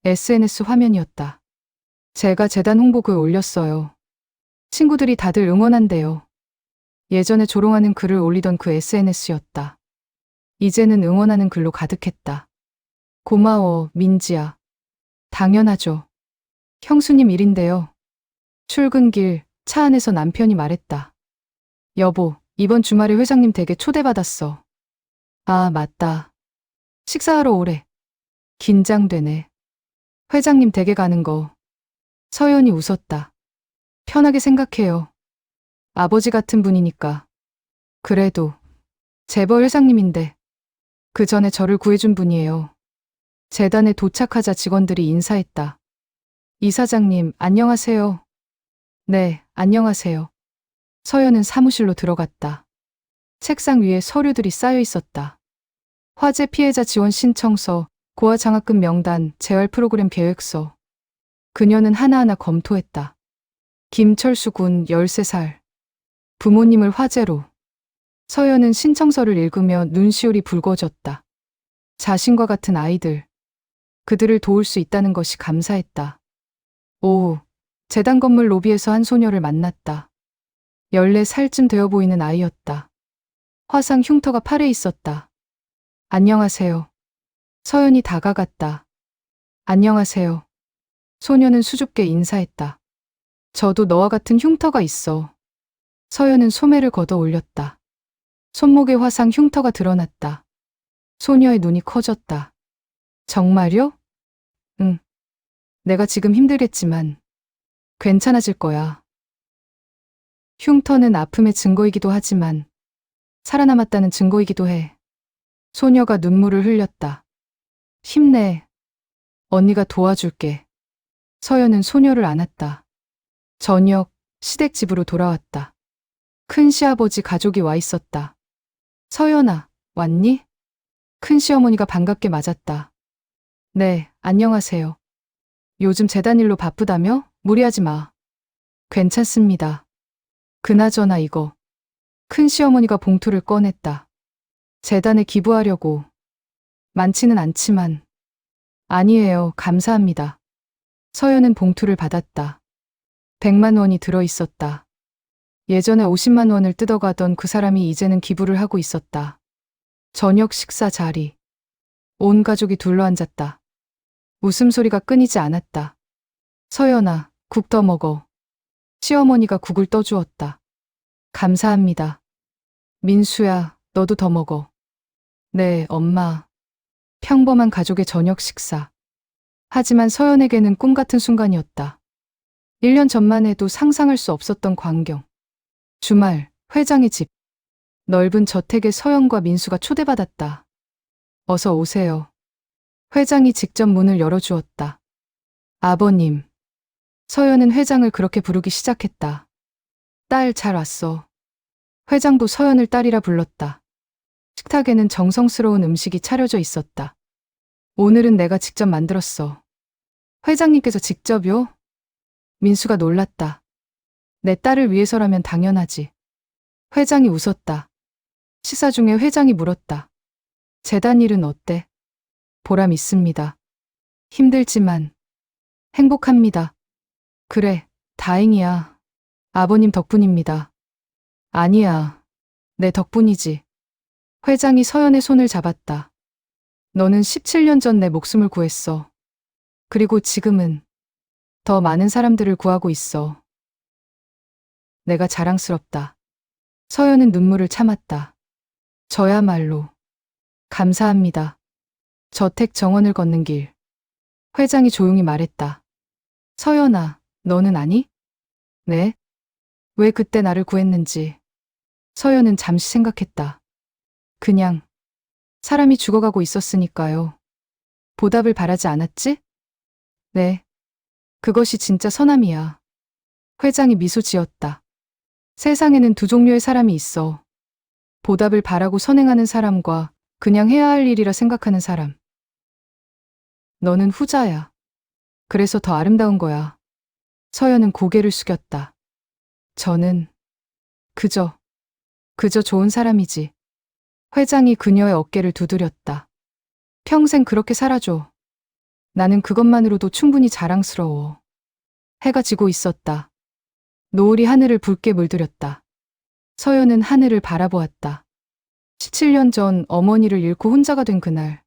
[SPEAKER 2] SNS 화면이었다. 제가 재단 홍보글 올렸어요. 친구들이 다들 응원한대요. 예전에 조롱하는 글을 올리던 그 SNS였다. 이제는 응원하는 글로 가득했다. 고마워, 민지야. 당연하죠. 형수님 일인데요. 출근길 차 안에서 남편이 말했다. 여보, 이번 주말에 회장님 댁에 초대받았어. 아, 맞다. 식사하러 오래. 긴장되네. 회장님 댁에 가는 거. 서연이 웃었다. 편하게 생각해요. 아버지 같은 분이니까. 그래도 재벌 회장님인데 그 전에 저를 구해준 분이에요. 재단에 도착하자 직원들이 인사했다. 이사장님, 안녕하세요. 네, 안녕하세요. 서연은 사무실로 들어갔다. 책상 위에 서류들이 쌓여 있었다. 화재 피해자 지원 신청서, 고아 장학금 명단, 재활 프로그램 계획서. 그녀는 하나하나 검토했다. 김철수 군 13살. 부모님을 화재로. 서연은 신청서를 읽으며 눈시울이 붉어졌다. 자신과 같은 아이들. 그들을 도울 수 있다는 것이 감사했다. 오후, 재단 건물 로비에서 한 소녀를 만났다. 14살쯤 되어 보이는 아이였다. 화상 흉터가 팔에 있었다. 안녕하세요. 서연이 다가갔다. 안녕하세요. 소녀는 수줍게 인사했다. 저도 너와 같은 흉터가 있어. 서연은 소매를 걷어 올렸다. 손목에 화상 흉터가 드러났다. 소녀의 눈이 커졌다. 정말요? 응. 내가 지금 힘들겠지만 괜찮아질 거야. 흉터는 아픔의 증거이기도 하지만 살아남았다는 증거이기도 해. 소녀가 눈물을 흘렸다. 힘내. 언니가 도와줄게. 서연은 소녀를 안았다. 저녁, 시댁 집으로 돌아왔다. 큰 시아버지 가족이 와 있었다. 서연아, 왔니? 큰 시어머니가 반갑게 맞았다. 네, 안녕하세요. 요즘 재단 일로 바쁘다며? 무리하지 마. 괜찮습니다. 그나저나 이거. 큰 시어머니가 봉투를 꺼냈다. 재단에 기부하려고. 많지는 않지만. 아니에요, 감사합니다. 서연은 봉투를 받았다. 100만 원이 들어 있었다. 예전에 50만 원을 뜯어가던 그 사람이 이제는 기부를 하고 있었다. 저녁 식사 자리. 온 가족이 둘러앉았다. 웃음소리가 끊이지 않았다. 서연아, 국 더 먹어. 시어머니가 국을 떠주었다. 감사합니다. 민수야, 너도 더 먹어. 네, 엄마. 평범한 가족의 저녁 식사. 하지만 서연에게는 꿈 같은 순간이었다. 1년 전만 해도 상상할 수 없었던 광경. 주말, 회장의 집. 넓은 저택에 서연과 민수가 초대받았다. 어서 오세요. 회장이 직접 문을 열어주었다. 아버님. 서연은 회장을 그렇게 부르기 시작했다. 딸, 잘 왔어. 회장도 서연을 딸이라 불렀다. 식탁에는 정성스러운 음식이 차려져 있었다. 오늘은 내가 직접 만들었어. 회장님께서 직접요? 민수가 놀랐다. 내 딸을 위해서라면 당연하지. 회장이 웃었다. 식사 중에 회장이 물었다. 재단 일은 어때? 보람 있습니다. 힘들지만 행복합니다. 그래, 다행이야. 아버님 덕분입니다. 아니야, 내 덕분이지. 회장이 서연의 손을 잡았다. 너는 17년 전 내 목숨을 구했어. 그리고 지금은 더 많은 사람들을 구하고 있어. 내가 자랑스럽다. 서연은 눈물을 참았다. 저야말로. 감사합니다. 저택 정원을 걷는 길. 회장이 조용히 말했다. 서연아, 너는 아니? 네? 왜 그때 나를 구했는지. 서연은 잠시 생각했다. 그냥 사람이 죽어가고 있었으니까요. 보답을 바라지 않았지? 네. 그것이 진짜 선함이야. 회장이 미소 지었다. 세상에는 두 종류의 사람이 있어. 보답을 바라고 선행하는 사람과 그냥 해야 할 일이라 생각하는 사람. 너는 후자야. 그래서 더 아름다운 거야. 서연은 고개를 숙였다. 저는 그저 좋은 사람이지. 회장이 그녀의 어깨를 두드렸다. 평생 그렇게 살아줘. 나는 그것만으로도 충분히 자랑스러워. 해가 지고 있었다. 노을이 하늘을 붉게 물들였다. 서연은 하늘을 바라보았다. 17년 전 어머니를 잃고 혼자가 된 그날.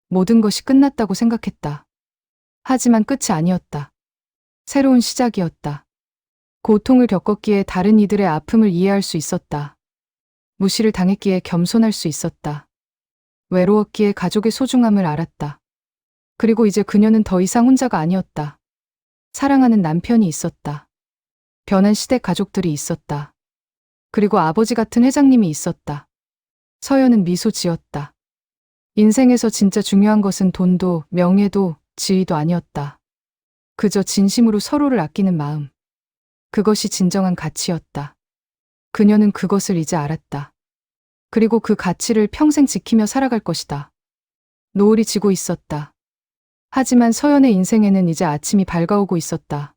[SPEAKER 2] 모든 것이 끝났다고 생각했다. 하지만 끝이 아니었다. 새로운 시작이었다. 고통을 겪었기에 다른 이들의 아픔을 이해할 수 있었다. 무시를 당했기에 겸손할 수 있었다. 외로웠기에 가족의 소중함을 알았다. 그리고 이제 그녀는 더 이상 혼자가 아니었다. 사랑하는 남편이 있었다. 변한 시댁 가족들이 있었다. 그리고 아버지 같은 회장님이 있었다. 서연은 미소 지었다. 인생에서 진짜 중요한 것은 돈도 명예도 지위도 아니었다. 그저 진심으로 서로를 아끼는 마음. 그것이 진정한 가치였다. 그녀는 그것을 이제 알았다. 그리고 그 가치를 평생 지키며 살아갈 것이다. 노을이 지고 있었다. 하지만 서연의 인생에는 이제 아침이 밝아오고 있었다.